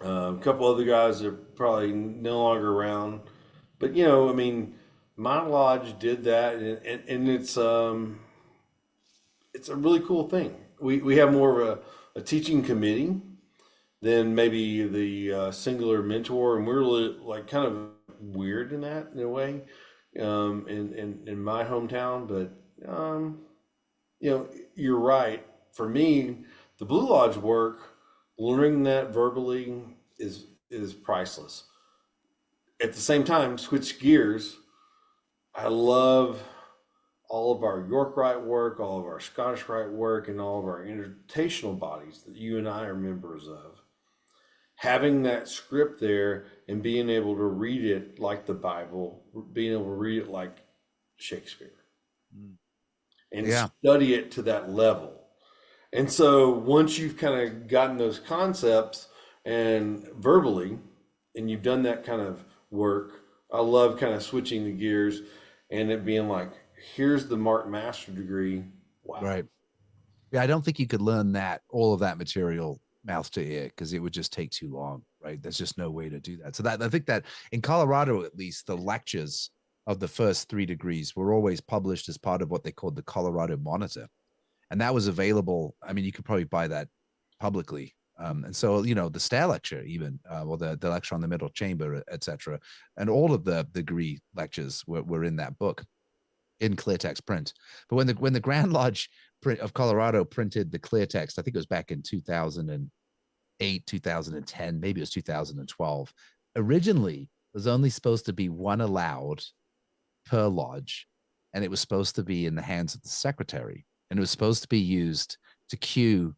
a couple other guys that are probably no longer around. But, I mean, my lodge did that, and it's a really cool thing. We have more of a teaching committee than maybe the singular mentor, and we're really, like, kind of weird in that, in a way. In my hometown, but you're right. For me, the Blue Lodge work, learning that verbally is priceless. At the same time, switch gears. I love all of our York Rite work, all of our Scottish Rite work, and all of our interpretational bodies that you and I are members of. Having that script there and being able to read it like the Bible, being able to read it like Shakespeare, and study it to that level. And so once you've kind of gotten those concepts and verbally, and you've done that kind of work, I love kind of switching the gears and it being like, here's the Mark Master degree. Wow. Right. Yeah, I don't think you could learn all of that material mouth to ear because it would just take too long, right? There's just no way to do that. So that I think that in Colorado, at least, the lectures of the first 3 degrees were always published as part of what they called the Colorado Monitor, and that was available. I mean, you could probably buy that publicly, and so the Stair lecture, even or the lecture on the middle chamber, etc., and all of the degree lectures were in that book in clear text print. But when the Grand Lodge of Colorado printed the clear text, I think it was back in 2008, 2010, maybe it was 2012. Originally, there was only supposed to be one allowed per lodge, and it was supposed to be in the hands of the secretary, and it was supposed to be used to cue,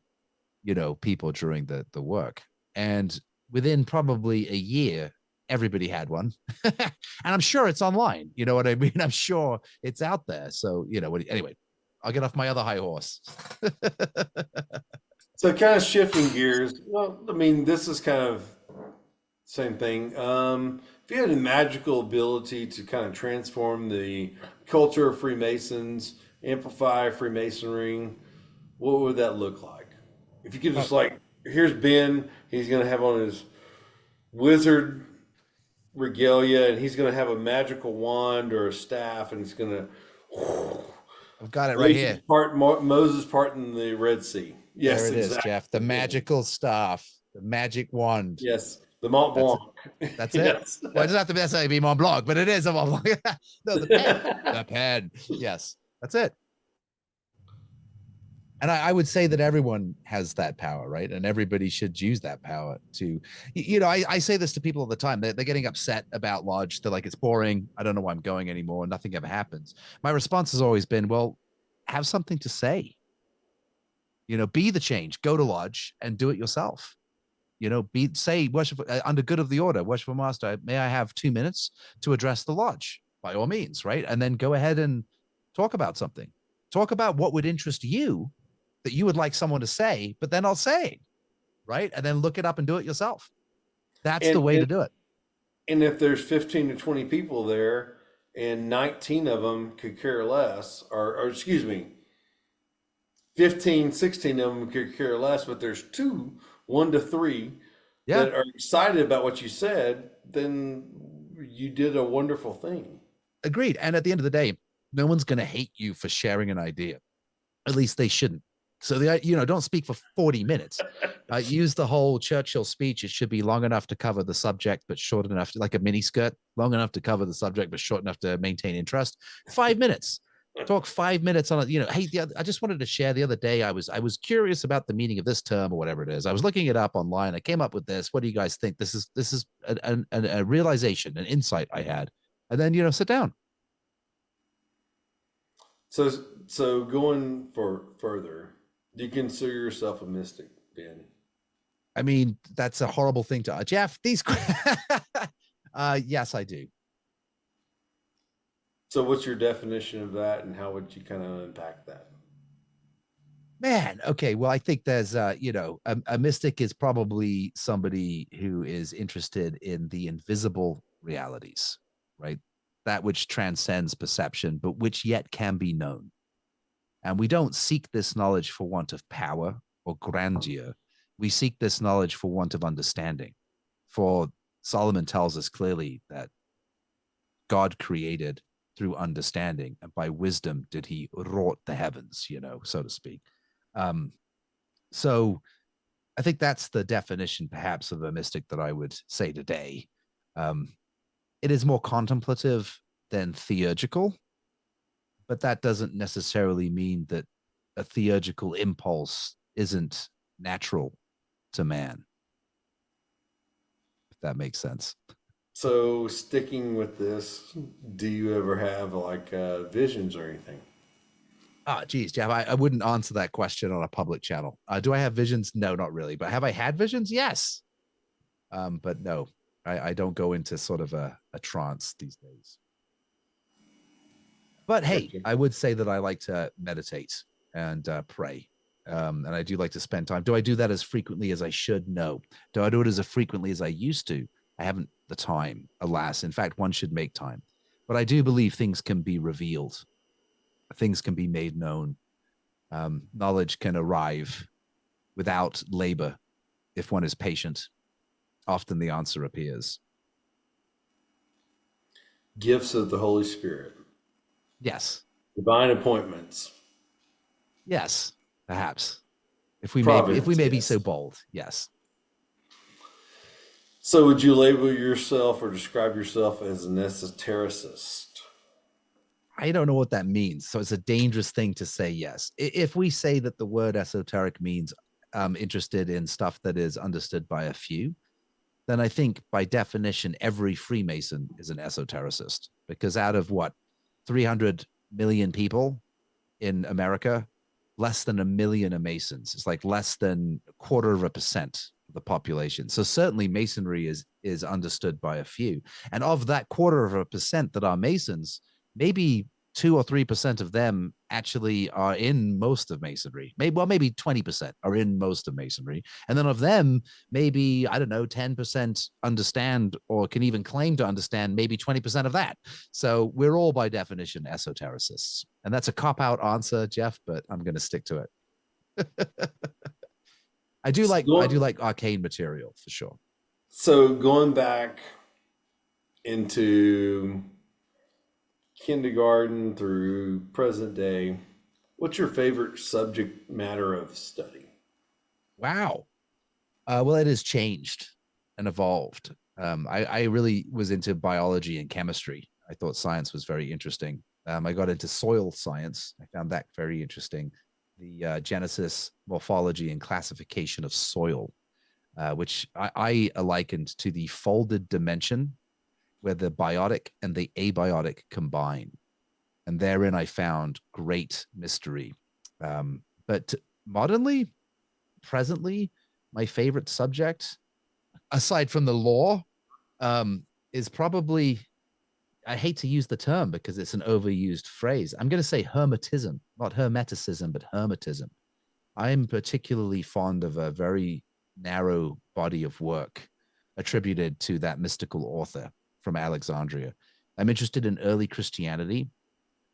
people during the work. And within probably a year, everybody had one. And I'm sure it's online. You know what I mean? I'm sure it's out there. So, anyway, I'll get off my other high horse. So kind of shifting gears. Well, I mean, this is kind of same thing. If you had a magical ability to kind of transform the culture of Freemasons, amplify Freemasonry, what would that look like? If you could just here's Ben, he's going to have on his wizard regalia, and he's going to have a magical wand or a staff, and it's going to I've got it right here. Moses parting the Red Sea. There Yes, it is, exactly. Jeff. The magical staff, the magic wand. Yes, the Mont That's Blanc. it. That's it. Yes. Well, it doesn't have to necessarily be Mont Blanc, but it is a Mont Blanc. No, the pen. The pen. Yes, that's it. And I would say that everyone has that power, right? And everybody should use that power to, I say this to people all the time. They're getting upset about Lodge. They're like, it's boring. I don't know why I'm going anymore. Nothing ever happens. My response has always been, well, have something to say. Be the change. Go to Lodge and do it yourself. Say, worship under good of the order, worshipful master, may I have 2 minutes to address the Lodge? By all means, right? And then go ahead and talk about something. Talk about what would interest you that you would like someone to say, but then I'll say, right? And then look it up and do it yourself. That's the way to do it. And if there's 15 to 20 people there and 19 of them could care less, or excuse me, 15, 16 of them could care less, but there's 1 to 3 that are excited about what you said, then you did a wonderful thing. Agreed. And at the end of the day, no one's going to hate you for sharing an idea. At least they shouldn't. So don't speak for 40 minutes. Use the whole Churchill speech. It should be long enough to cover the subject, but short enough to, like a mini skirt, long enough to cover the subject, but short enough to maintain interest. 5 minutes. Talk 5 minutes on it. Hey, I just wanted to share the other day. I was curious about the meaning of this term or whatever it is. I was looking it up online. I came up with this. What do you guys think? This is a realization, an insight I had. And then, sit down. So going further, do you consider yourself a mystic, Ben? I mean, that's a horrible thing to Jeff. These, yes, I do. So what's your definition of that, and how would you kind of unpack that? Man, okay. Well, I think there's, a mystic is probably somebody who is interested in the invisible realities, right? That which transcends perception, but which yet can be known. And we don't seek this knowledge for want of power or grandeur. We seek this knowledge for want of understanding. For Solomon tells us clearly that God created through understanding, and by wisdom did he wrought the heavens, so to speak. So I think that's the definition perhaps of a mystic that I would say today. It is more contemplative than theurgical, but that doesn't necessarily mean that a theurgical impulse isn't natural to man, if that makes sense. So sticking with this, do you ever have like visions or anything? Geez, Jeff, I wouldn't answer that question on a public channel. Do I have visions? No, not really. But have I had visions? Yes. But no, I don't go into sort of a trance these days. But hey, I would say that I like to meditate and pray. And I do like to spend time. Do I do that as frequently as I should? No. Do I do it as frequently as I used to? I haven't the time, alas. In fact, one should make time. But I do believe things can be revealed. Things can be made known. Knowledge can arrive without labor if one is patient. Often the answer appears. Gifts of the Holy Spirit. Yes. Divine appointments. Yes, perhaps. If we may be so bold, yes. So would you label yourself or describe yourself as an esotericist? I don't know what that means. So it's a dangerous thing to say yes. If we say that the word esoteric means interested in stuff that is understood by a few, then I think by definition, every Freemason is an esotericist, because out of 300 million people in America, less than 1 million are Masons. It's like less than 0.25% of the population. So certainly Masonry is understood by a few. And of that 0.25% that are Masons, maybe 2 or 3% of them actually are in most of Masonry. Maybe 20% are in most of Masonry. And then of them, maybe, 10% understand or can even claim to understand maybe 20% of that. So we're all by definition esotericists. And that's a cop-out answer, Jeff, but I'm going to stick to it. I do like arcane material for sure. So going back into kindergarten through present day, what's your favorite subject matter of study? Wow. Well, it has changed and evolved. I really was into biology and chemistry. I thought science was very interesting. I got into soil science. I found that very interesting. The genesis, morphology, and classification of soil, which I likened to the folded dimension where the biotic and the abiotic combine. And therein I found great mystery. But modernly, presently, my favorite subject, aside from the law, is probably, I hate to use the term because it's an overused phrase. I'm going to say hermetism, not hermeticism, but hermetism. I'm particularly fond of a very narrow body of work attributed to that mystical author from Alexandria. I'm interested in early Christianity.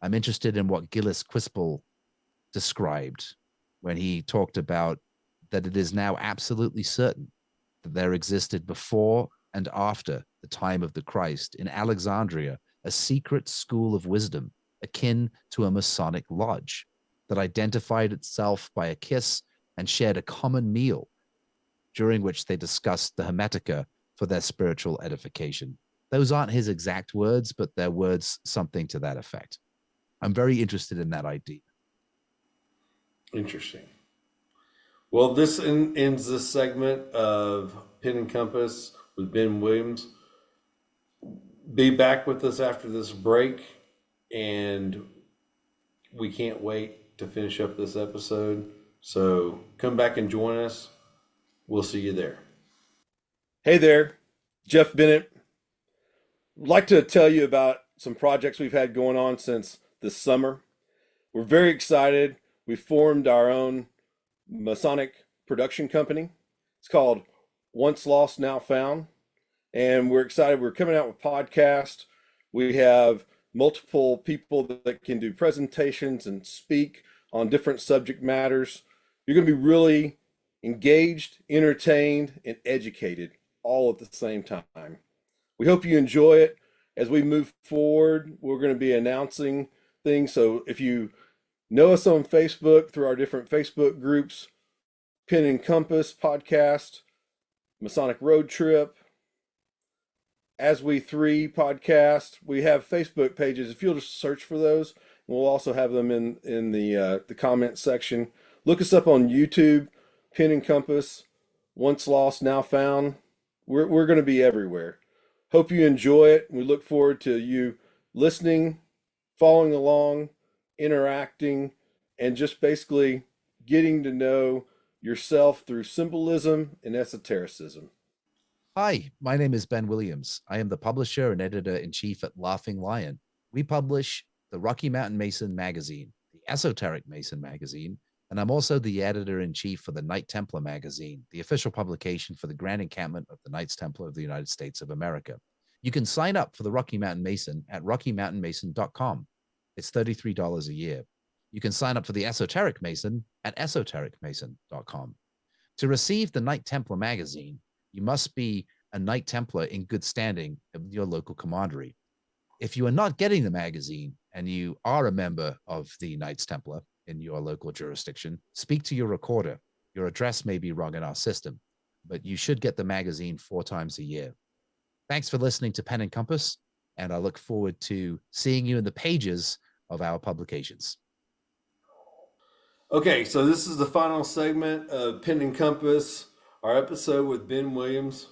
I'm interested in what Gillis Quispel described when he talked about that it is now absolutely certain that there existed before and after the time of the Christ in Alexandria a secret school of wisdom akin to a Masonic lodge that identified itself by a kiss and shared a common meal, during which they discussed the Hermetica for their spiritual edification. Those aren't his exact words, but they're words something to that effect. I'm very interested in that idea. Interesting. Well, this ends this segment of Pen and Compass with Ben Williams. Be back with us after this break, and we can't wait to finish up this episode. So come back and join us. We'll see you there. Hey there, Jeff Bennett. I'd like to tell you about some projects we've had going on since this summer. We're very excited. We formed our own Masonic production company. It's called Once Lost, Now Found. And we're excited. We're coming out with podcasts. We have multiple people that can do presentations and speak on different subject matters. You're going to be really engaged, entertained, and educated all at the same time. We hope you enjoy it. As we move forward, we're going to be announcing things. So if you know us on Facebook through our different Facebook groups, Pen and Compass Podcast, Masonic Road Trip, As We Three Podcast, we have Facebook pages. If you'll just search for those, we'll also have them in the comment section. Look us up on YouTube, Pen and Compass, Once Lost, Now Found. We're going to be everywhere. Hope you enjoy it. We look forward to you listening, following along, interacting, and just basically getting to know yourself through symbolism and esotericism. Hi, my name is Ben Williams. I am the publisher and editor-in-chief at Laughing Lion. We publish the Rocky Mountain Mason magazine, the Esoteric Mason magazine, and I'm also the editor-in-chief for the Knight Templar magazine, the official publication for the Grand Encampment of the Knights Templar of the United States of America. You can sign up for the Rocky Mountain Mason at rockymountainmason.com. It's $33 a year. You can sign up for the Esoteric Mason at esotericmason.com. To receive the Knight Templar magazine, you must be a Knight Templar in good standing of your local commandery. If you are not getting the magazine and you are a member of the Knights Templar in your local jurisdiction, speak to your recorder. Your address may be wrong in our system, but you should get the magazine 4 times a year. Thanks for listening to Pen and Compass, and I look forward to seeing you in the pages of our publications. Okay, so this is the final segment of Pen and Compass, our episode with Ben Williams.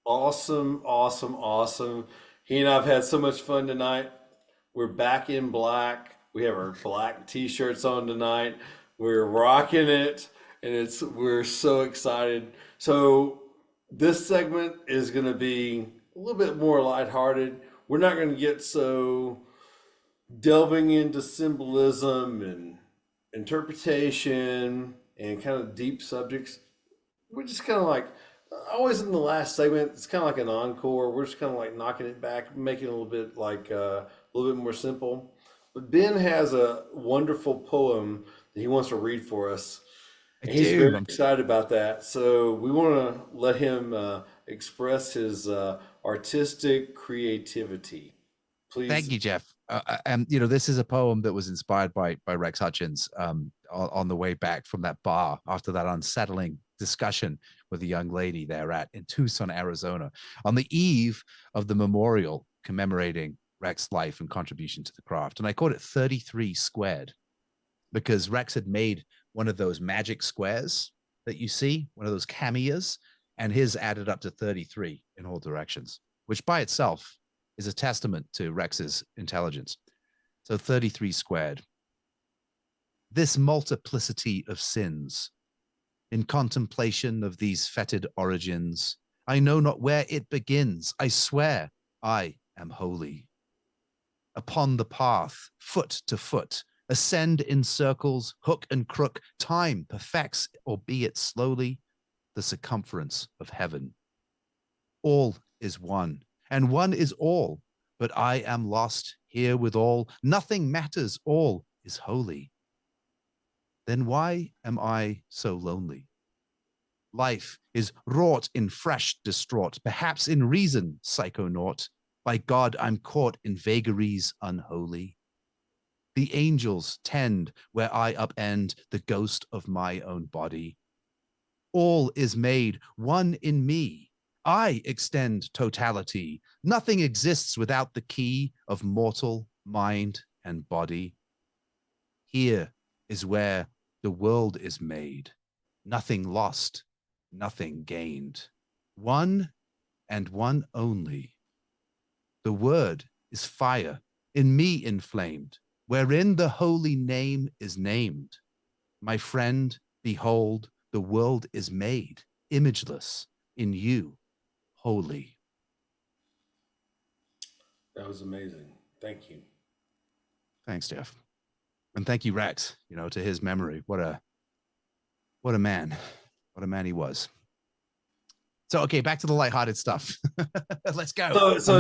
Awesome, awesome, awesome. He and I have had so much fun tonight. We're back in black. We have our black t-shirts on tonight. We're rocking it, and we're so excited. So this segment is going to be a little bit more lighthearted. We're not going to get so delving into symbolism and interpretation and kind of deep subjects. We're just kind of like, always in the last segment, it's kind of like an encore. We're just kind of like knocking it back, making it a little bit like a little bit more simple. But Ben has a wonderful poem that he wants to read for us. He's very excited about that. So we want to let him express his artistic creativity. Please. Thank you, Jeff. And you know, this is a poem that was inspired by Rex Hutchins on the way back from that bar after that unsettling discussion with a young lady there in Tucson, Arizona, on the eve of the memorial commemorating Rex's life and contribution to the craft. And I called it 33 squared because Rex had made one of those magic squares that you see, one of those cameos, and his added up to 33 in all directions, which by itself is a testament to Rex's intelligence. So 33 squared. This multiplicity of sins, in contemplation of these fetid origins, I know not where it begins. I swear I am holy. Upon the path, foot to foot, ascend in circles, hook and crook, time perfects, albeit slowly, the circumference of heaven. All is one, and one is all, but I am lost here with all. Nothing matters, all is holy. Then why am I so lonely? Life is wrought in fresh distraught, perhaps in reason, psychonaut. By God, I'm caught in vagaries unholy. The angels tend where I upend the ghost of my own body. All is made one in me. I extend totality. Nothing exists without the key of mortal mind and body. Here is where the world is made. Nothing lost, nothing gained. One and one only. The word is fire, in me inflamed, wherein the holy name is named. My friend, behold, the world is made, imageless, in you, holy. That was amazing. Thank you. Thanks, Jeff. And thank you, Rex, you know, to his memory. What a man. What a man he was. So, okay, back to the lighthearted stuff. Let's go. So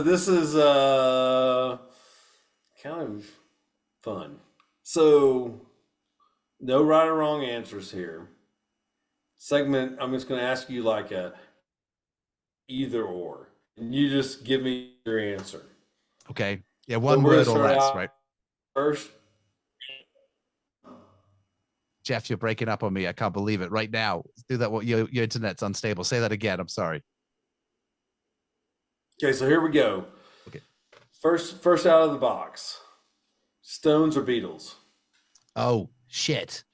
this is kind of fun. So no right or wrong answers here. Segment, I'm just going to ask you like a either or, and you just give me your answer. Okay. Yeah, one word or less, right? First. Jeff, you're breaking up on me. I can't believe it right now. Do that. Your internet's unstable. Say that again. I'm sorry. Okay, so here we go. Okay. First out of the box. Stones or Beatles? Oh, shit.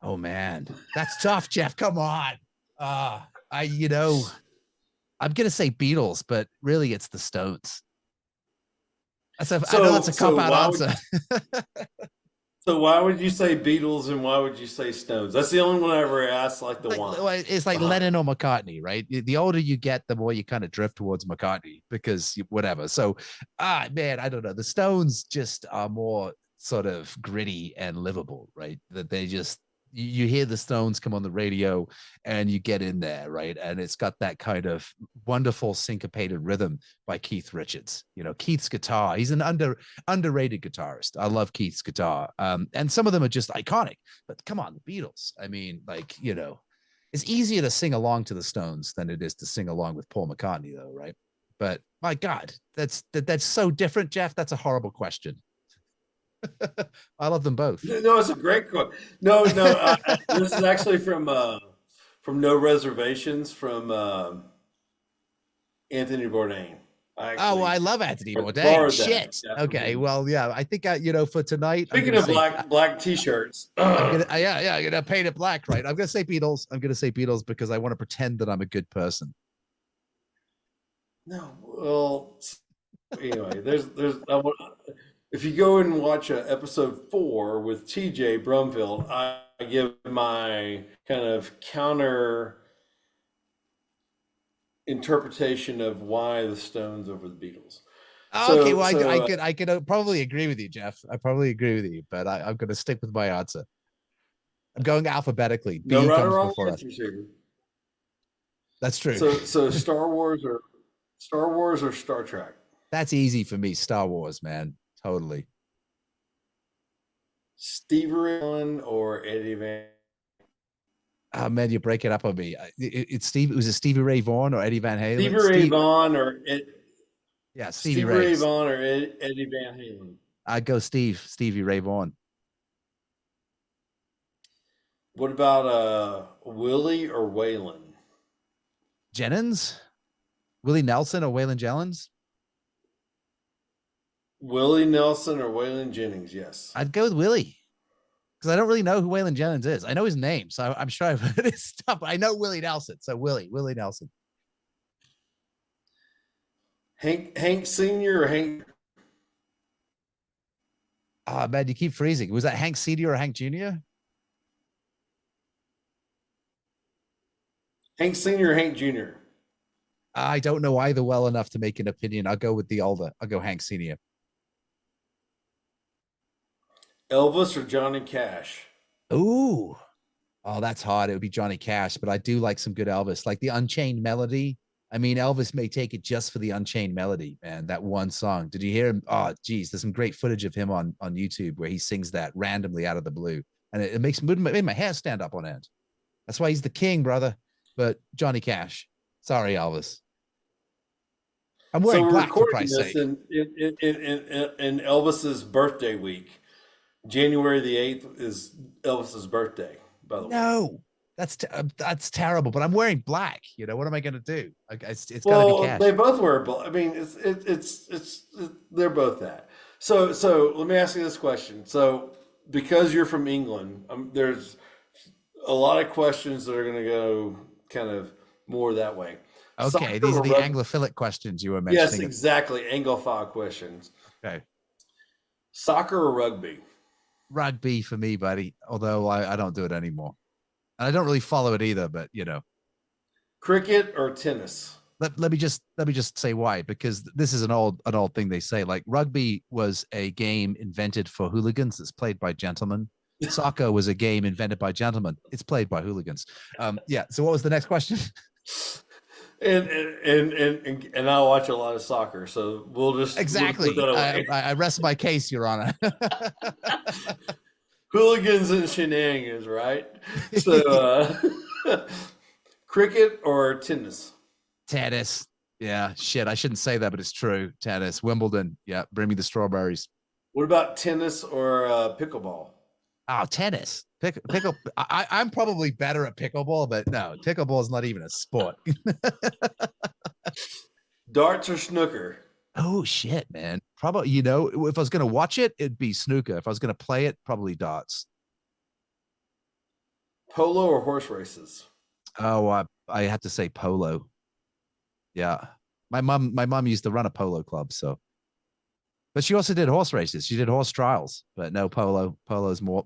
Oh, man. That's tough, Jeff. Come on. I'm going to say Beatles, but really it's the Stones. I know that's a cop-out answer. So why would you say Beatles and why would you say Stones? That's the only one I ever asked, like the one. It's like Lennon or McCartney, right? The older you get, the more you kind of drift towards McCartney because whatever. So, man, I don't know. The Stones just are more sort of gritty and livable, right? That they just, you hear the Stones come on the radio and you get in there, right? And it's got that kind of wonderful syncopated rhythm by Keith Richards. You know, Keith's guitar, he's an underrated guitarist. I love Keith's guitar. And some of them are just iconic, but come on, the Beatles. I mean, like, you know, it's easier to sing along to the Stones than it is to sing along with Paul McCartney though, right? But my God, that's so different, Jeff. That's a horrible question. I love them both. No, it's a great quote. No, this is actually from No Reservations from Anthony Bourdain. I love Anthony Bourdain. Shit. Okay, well, yeah, I think for tonight. Speaking of black t-shirts, I'm gonna paint it black, right? I'm gonna say Beatles. I'm gonna say Beatles because I want to pretend that I'm a good person. No, well, anyway, if you go and watch episode 4 with TJ Brumfield, I give my kind of counter interpretation of why the Stones over the Beatles. Okay, I could probably agree with you, Jeff. I probably agree with you, but I'm going to stick with my answer. I'm going alphabetically. No right or wrong answers here. That's true. So Star Wars or Star Trek? That's easy for me. Star Wars, man. Totally. Stevie Ray Vaughan or Eddie Van? Oh man, you're breaking up on me. It's Steve. Was it Stevie Ray Vaughan or Eddie Van Halen? Stevie Ray Vaughan or Yeah, Stevie Stevie Ray. Ray Vaughan or Eddie Van Halen? I'd go Stevie Ray Vaughan. What about Willie or Waylon? Jennings, Willie Nelson, or Waylon Jennings. Willie Nelson or Waylon Jennings? Yes. I'd go with Willie because I don't really know who Waylon Jennings is. I know his name, so I'm sure I've heard his stuff. I know Willie Nelson, so Willie Nelson. Hank Senior or Hank? Oh man, you keep freezing. Was that Hank Senior or Hank Junior? Hank Senior or Hank Junior? I don't know either well enough to make an opinion. I'll go with the older. I'll go Hank Senior. Elvis or Johnny Cash? Ooh, oh, that's hard. It would be Johnny Cash, but I do like some good Elvis, like the Unchained Melody. I mean, Elvis may take it just for the Unchained Melody, man. That one song. Did you hear him? Oh, geez, there's some great footage of him on YouTube where he sings that randomly out of the blue, and it made my hair stand up on end. That's why he's the king, brother. But Johnny Cash, sorry, Elvis. I'm wearing So we're black for recording Christ's this sake. in Elvis's birthday week. January the 8th is Elvis's birthday, by the way. No, that's terrible. But I'm wearing black. You know what am I going to do? It's got to be Cash. They both wear black. I mean, they're both that. So let me ask you this question. So because you're from England, there's a lot of questions that are going to go kind of more that way. Okay, Soccer these are or the rugby? Anglophilic questions you were mentioning. Yes, exactly. Anglophile questions. Okay. Soccer or rugby? Rugby for me, buddy. Although I don't do it anymore. And I don't really follow it either, but you know. Cricket or tennis? Let me just say why, because this is an old thing they say. Like rugby was a game invented for hooligans that's played by gentlemen. Soccer was a game invented by gentlemen. It's played by hooligans. Yeah. So what was the next question? And I watch a lot of soccer, so we'll Exactly. put that away. I rest my case, Your Honor. Hooligans and shenanigans, right? So, cricket or tennis? Tennis. Yeah, shit. I shouldn't say that, but it's true. Tennis. Wimbledon. Yeah, bring me the strawberries. What about tennis or pickleball? Oh, tennis. Pickle. I'm probably better at pickleball, but no, pickleball is not even a sport. Darts or snooker? Oh shit, man. Probably, if I was gonna watch it, it'd be snooker. If I was gonna play it, probably darts. Polo or horse races? Oh, I have to say polo. Yeah. My mom used to run a polo club, so but she also did horse races. She did horse trials, but no polo. Polo's more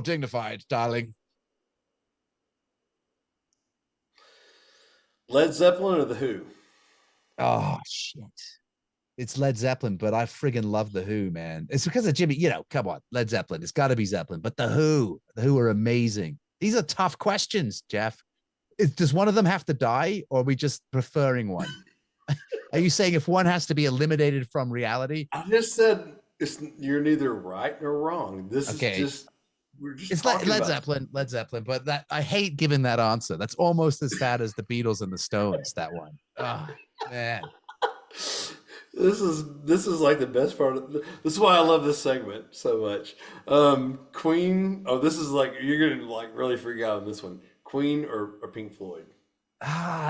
dignified, darling. Led Zeppelin or The Who? Oh shit. It's Led Zeppelin, but I friggin' love The Who, man. It's because of Jimmy, come on, Led Zeppelin. It's gotta be Zeppelin. But The Who are amazing. These are tough questions, Jeff. Does one of them have to die, or are we just preferring one? Are you saying if one has to be eliminated from reality? I just said you're neither right nor wrong. This Okay. is just we're just It's talking Led about Zeppelin, but that I hate giving that answer. That's almost as bad as the Beatles and the Stones. That one. Oh man. This is like the best part of this is why I love this segment so much. Queen. Oh, this is like you're gonna like really freak out on this one. Queen or Pink Floyd?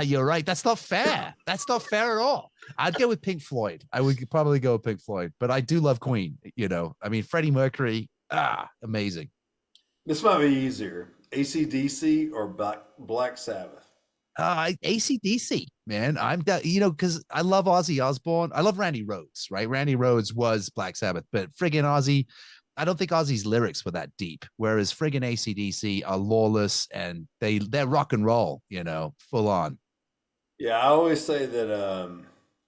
You're right. That's not fair. That's not fair at all. I'd go with Pink Floyd. I would probably go with Pink Floyd, but I do love Queen. I mean, Freddie Mercury. Amazing. This might be easier. AC/DC or Black Sabbath? AC/DC, man. Because I love Ozzy Osbourne. I love Randy Rhoads, right? Randy Rhoads was Black Sabbath, but friggin' Ozzy, I don't think Ozzy's lyrics were that deep. Whereas friggin' AC/DC are lawless and they're rock and roll, full on. Yeah, I always say that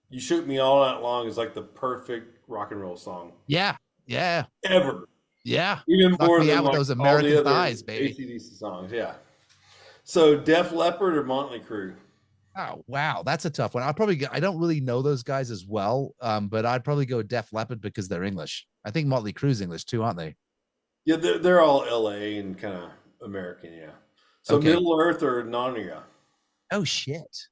"You Shook Me All Night Long" is like the perfect rock and roll song. Yeah, yeah, ever. Yeah, even Knock more me than out with like those all the American other Thighs, baby. AC/DC songs. Yeah. So Def Leppard or Motley Crue? Oh wow, that's a tough one. I don't really know those guys as well, but I'd probably go Def Leppard because they're English. I think Motley Crue's English too, aren't they? Yeah, they're all LA and kind of American. Yeah. So Okay. Middle Earth or Narnia? Oh shit.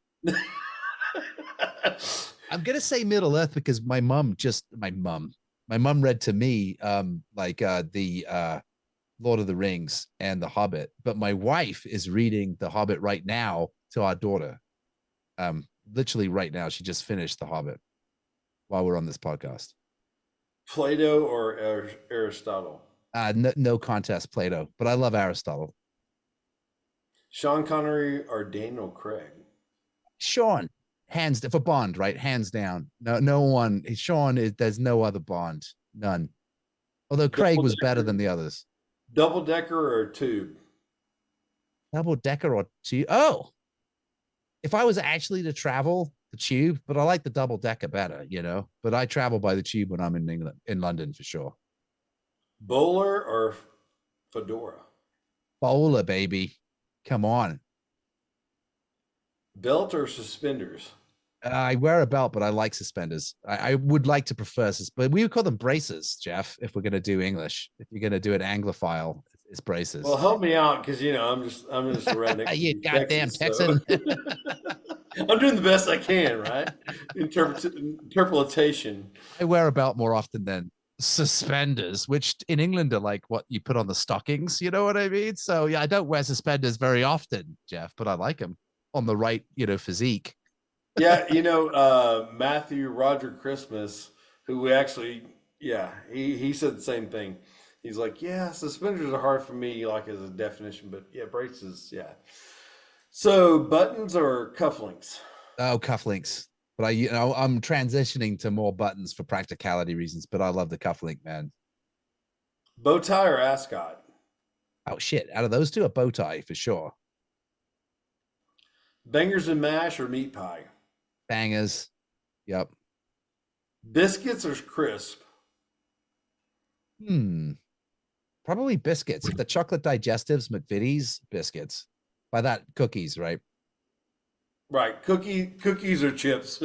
I'm gonna say Middle Earth because my mom read to me the Lord of the Rings and The Hobbit, but my wife is reading The Hobbit right now to our daughter. Literally right now, she just finished The Hobbit while we're on this podcast. Plato or Aristotle? No contest, Plato, but I love Aristotle. Sean Connery or Daniel Craig? Sean, hands for Bond, right? Hands down. No one. Sean is. There's no other Bond. None. Although Craig was better than the others. Double decker or tube? Double decker or two? Oh, if I was actually to travel, the tube, but I like the double decker better, you know. But I travel by the tube when I'm in England, in London for sure. Bowler or fedora? Bowler, baby. Come on. Belt or suspenders? I wear a belt, but I like suspenders. I would like to prefer, but we would call them braces, Jeff, if we're going to do English. If you're going to do an Anglophile, it's braces. Well, help me out because I'm just a redneck. You goddamn Texas, Texan. So I'm doing the best I can, right? Interpretation. I wear a belt more often than suspenders, which in England are like what you put on the stockings. You know what I mean? So yeah, I don't wear suspenders very often, Jeff, but I like them on the right, physique. Yeah, Matthew Roger Christmas, who we actually, he said the same thing. He's like, yeah, suspenders are hard for me, like as a definition, but yeah, braces, yeah. So buttons or cufflinks? Oh, cufflinks. But I'm transitioning to more buttons for practicality reasons, but I love the cufflink, man. Bow tie or ascot? Oh shit! Out of those two, a bow tie for sure. Bangers and mash or meat pie? Bangers. Yep. Biscuits or crisp? Probably biscuits. If the chocolate digestives, McVitie's biscuits. By that, cookies, right? Right, cookies or chips.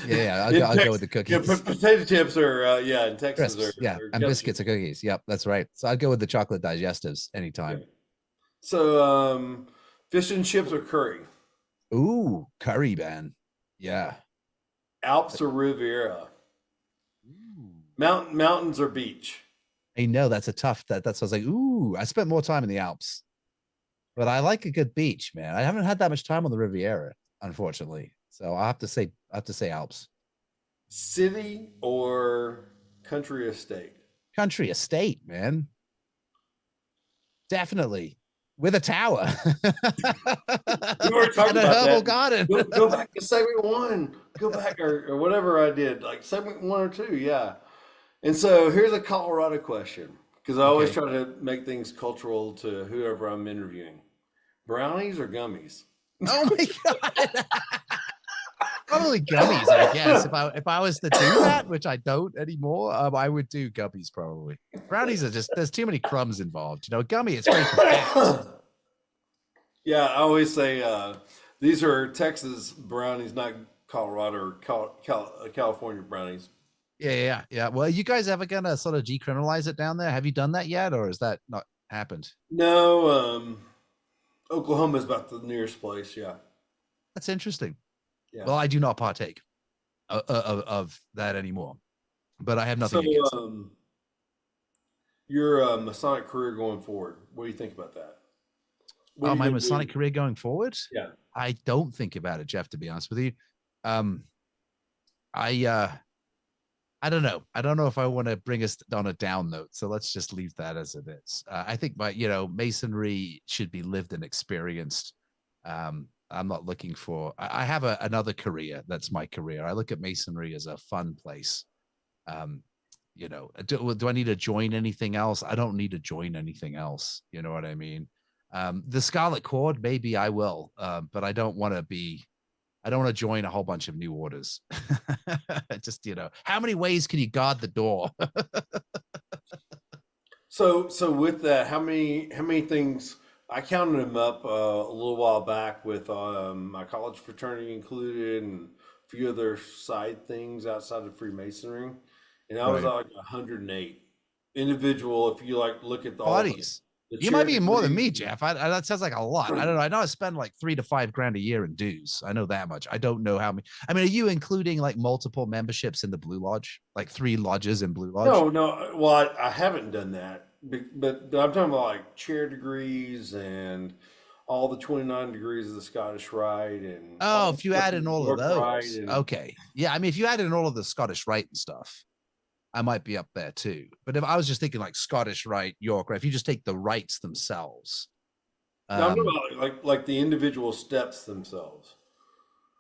Yeah, I'll go with the cookies. Yeah, potato chips are in Texas. Crisps, and biscuits are cookies. Yep, that's right. So I'd go with the chocolate digestives anytime. Yeah. So fish and chips or curry? Ooh, curry, man. Yeah. Alps or Riviera? Mountains or beach? I know that's a tough. That's what I was like. Ooh, I spent more time in the Alps, but I like a good beach, man. I haven't had that much time on the Riviera, unfortunately. So I have to say Alps. City or country estate? Country estate, man. Definitely with a tower. We were talking about Herbal that. garden. Go back to segment one. Go back or whatever I did, like segment 1 or 2. Yeah. And so here's a Colorado question because I always try to make things cultural to whoever I'm interviewing. Brownies or gummies? Oh my god. Probably gummies, I guess. If I was to do that, which I don't anymore, I would do gummies probably. Brownies are just there's too many crumbs involved. Gummy it's very compact. Yeah, I always say these are Texas brownies, not Colorado or California brownies. Yeah. Well, are you guys ever gonna sort of decriminalize it down there? Have you done that yet, or has that not happened? No, Oklahoma is about the nearest place. Yeah, that's interesting. Yeah. Well, I do not partake of that anymore, but I have nothing against it. Your Masonic career going forward, what do you think about that? My Masonic career going forward? Yeah, I don't think about it, Jeff. To be honest with you, I don't know. I don't know if I want to bring us on a down note. So let's just leave that as it is. I think Masonry should be lived and experienced. I'm not looking for, I have another career. That's my career. I look at Masonry as a fun place. Do I need to join anything else? I don't need to join anything else. You know what I mean? The Scarlet Cord, maybe I will, but I don't want to join a whole bunch of new orders. Just, how many ways can you guard the door? So with that, how many things, I counted them up a little while back with my college fraternity included and a few other side things outside of Freemasonry. And I was like 108 individual. If you look at the bodies. the You might be chair more than me, degrees. Jeff. That sounds like a lot. I don't know. I know I spend like $3 to $5 grand a year in dues. I know that much. I don't know how many. I mean, are you including like multiple memberships in the Blue Lodge, like 3 lodges in Blue Lodge? No. Well, I haven't done that, but I'm talking about like chair degrees and all the 29 degrees of the Scottish Rite and Oh, all the if you stuff add in in the all of York Rite those, and okay, yeah. I mean, if you add in all of the Scottish Rite and stuff, I might be up there too. But if I was just thinking like Scottish Rite, York Rite, if you just take the rites themselves, no, I'm talking um, about like the individual steps themselves.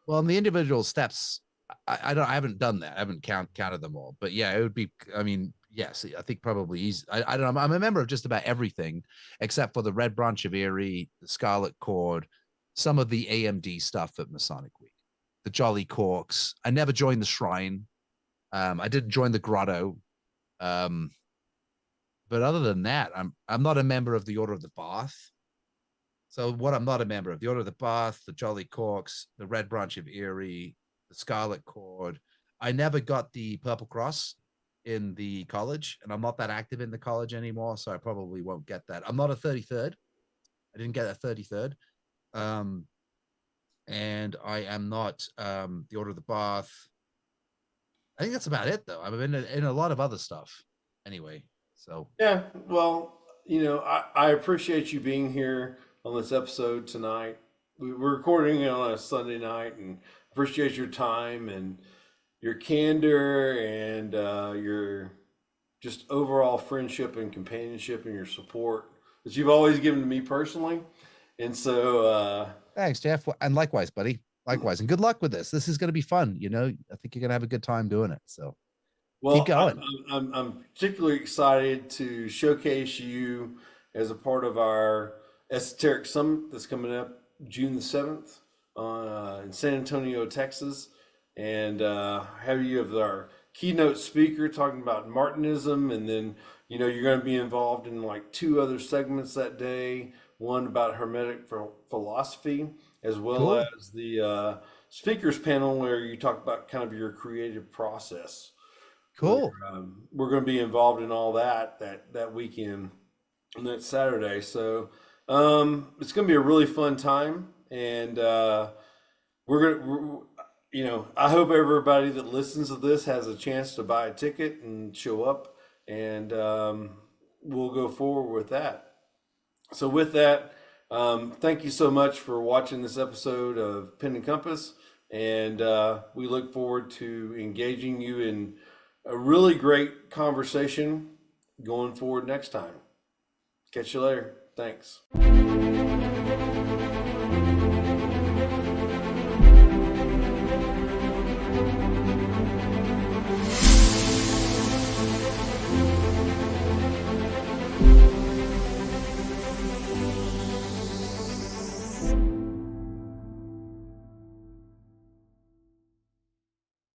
well, in the individual steps, I haven't done that. I haven't counted them all. But yeah, it would be. I mean, yes, I think probably easy. I don't know. I'm a member of just about everything except for the Red Branch of Erie, the Scarlet Cord, some of the AMD stuff at Masonic Week, the Jolly Corks. I never joined the Shrine. I didn't join the Grotto. Um, but other than that, I'm not a member of the Order of the Bath. So what I'm not a member of, the Order of the Bath, the Jolly Corks, the Red Branch of Erie, the Scarlet Cord. I never got the Purple Cross in the college, and I'm not that active in the college anymore, so I probably won't get that. I'm not a 33rd. I didn't get a 33rd. Um, and I am not the Order of the Bath. I think that's about it, though. I'm in a lot of other stuff anyway. So Yeah, well, I appreciate you being here on this episode tonight. We're recording it on a Sunday night, and appreciate your time and your candor and your just overall friendship and companionship and your support that you've always given to me personally. And so, thanks, Jeff. And likewise, buddy. Likewise. And good luck with this. This is going to be fun. I think you're going to have a good time doing it. So keep well, going. I'm particularly excited to showcase you as a part of our Esoteric Summit that's coming up June the 7th in San Antonio, Texas. And have you as our keynote speaker talking about Martinism. And then, you're going to be involved in like 2 other segments that day, one about Hermetic philosophy, as well Cool. as the speakers panel where you talk about kind of your creative process. Cool. We're going to be involved in all that weekend and that Saturday. So it's going to be a really fun time, and I hope everybody that listens to this has a chance to buy a ticket and show up, and we'll go forward with that. So with that, thank you so much for watching this episode of Pen and Compass, and we look forward to engaging you in a really great conversation going forward next time. Catch you later. Thanks.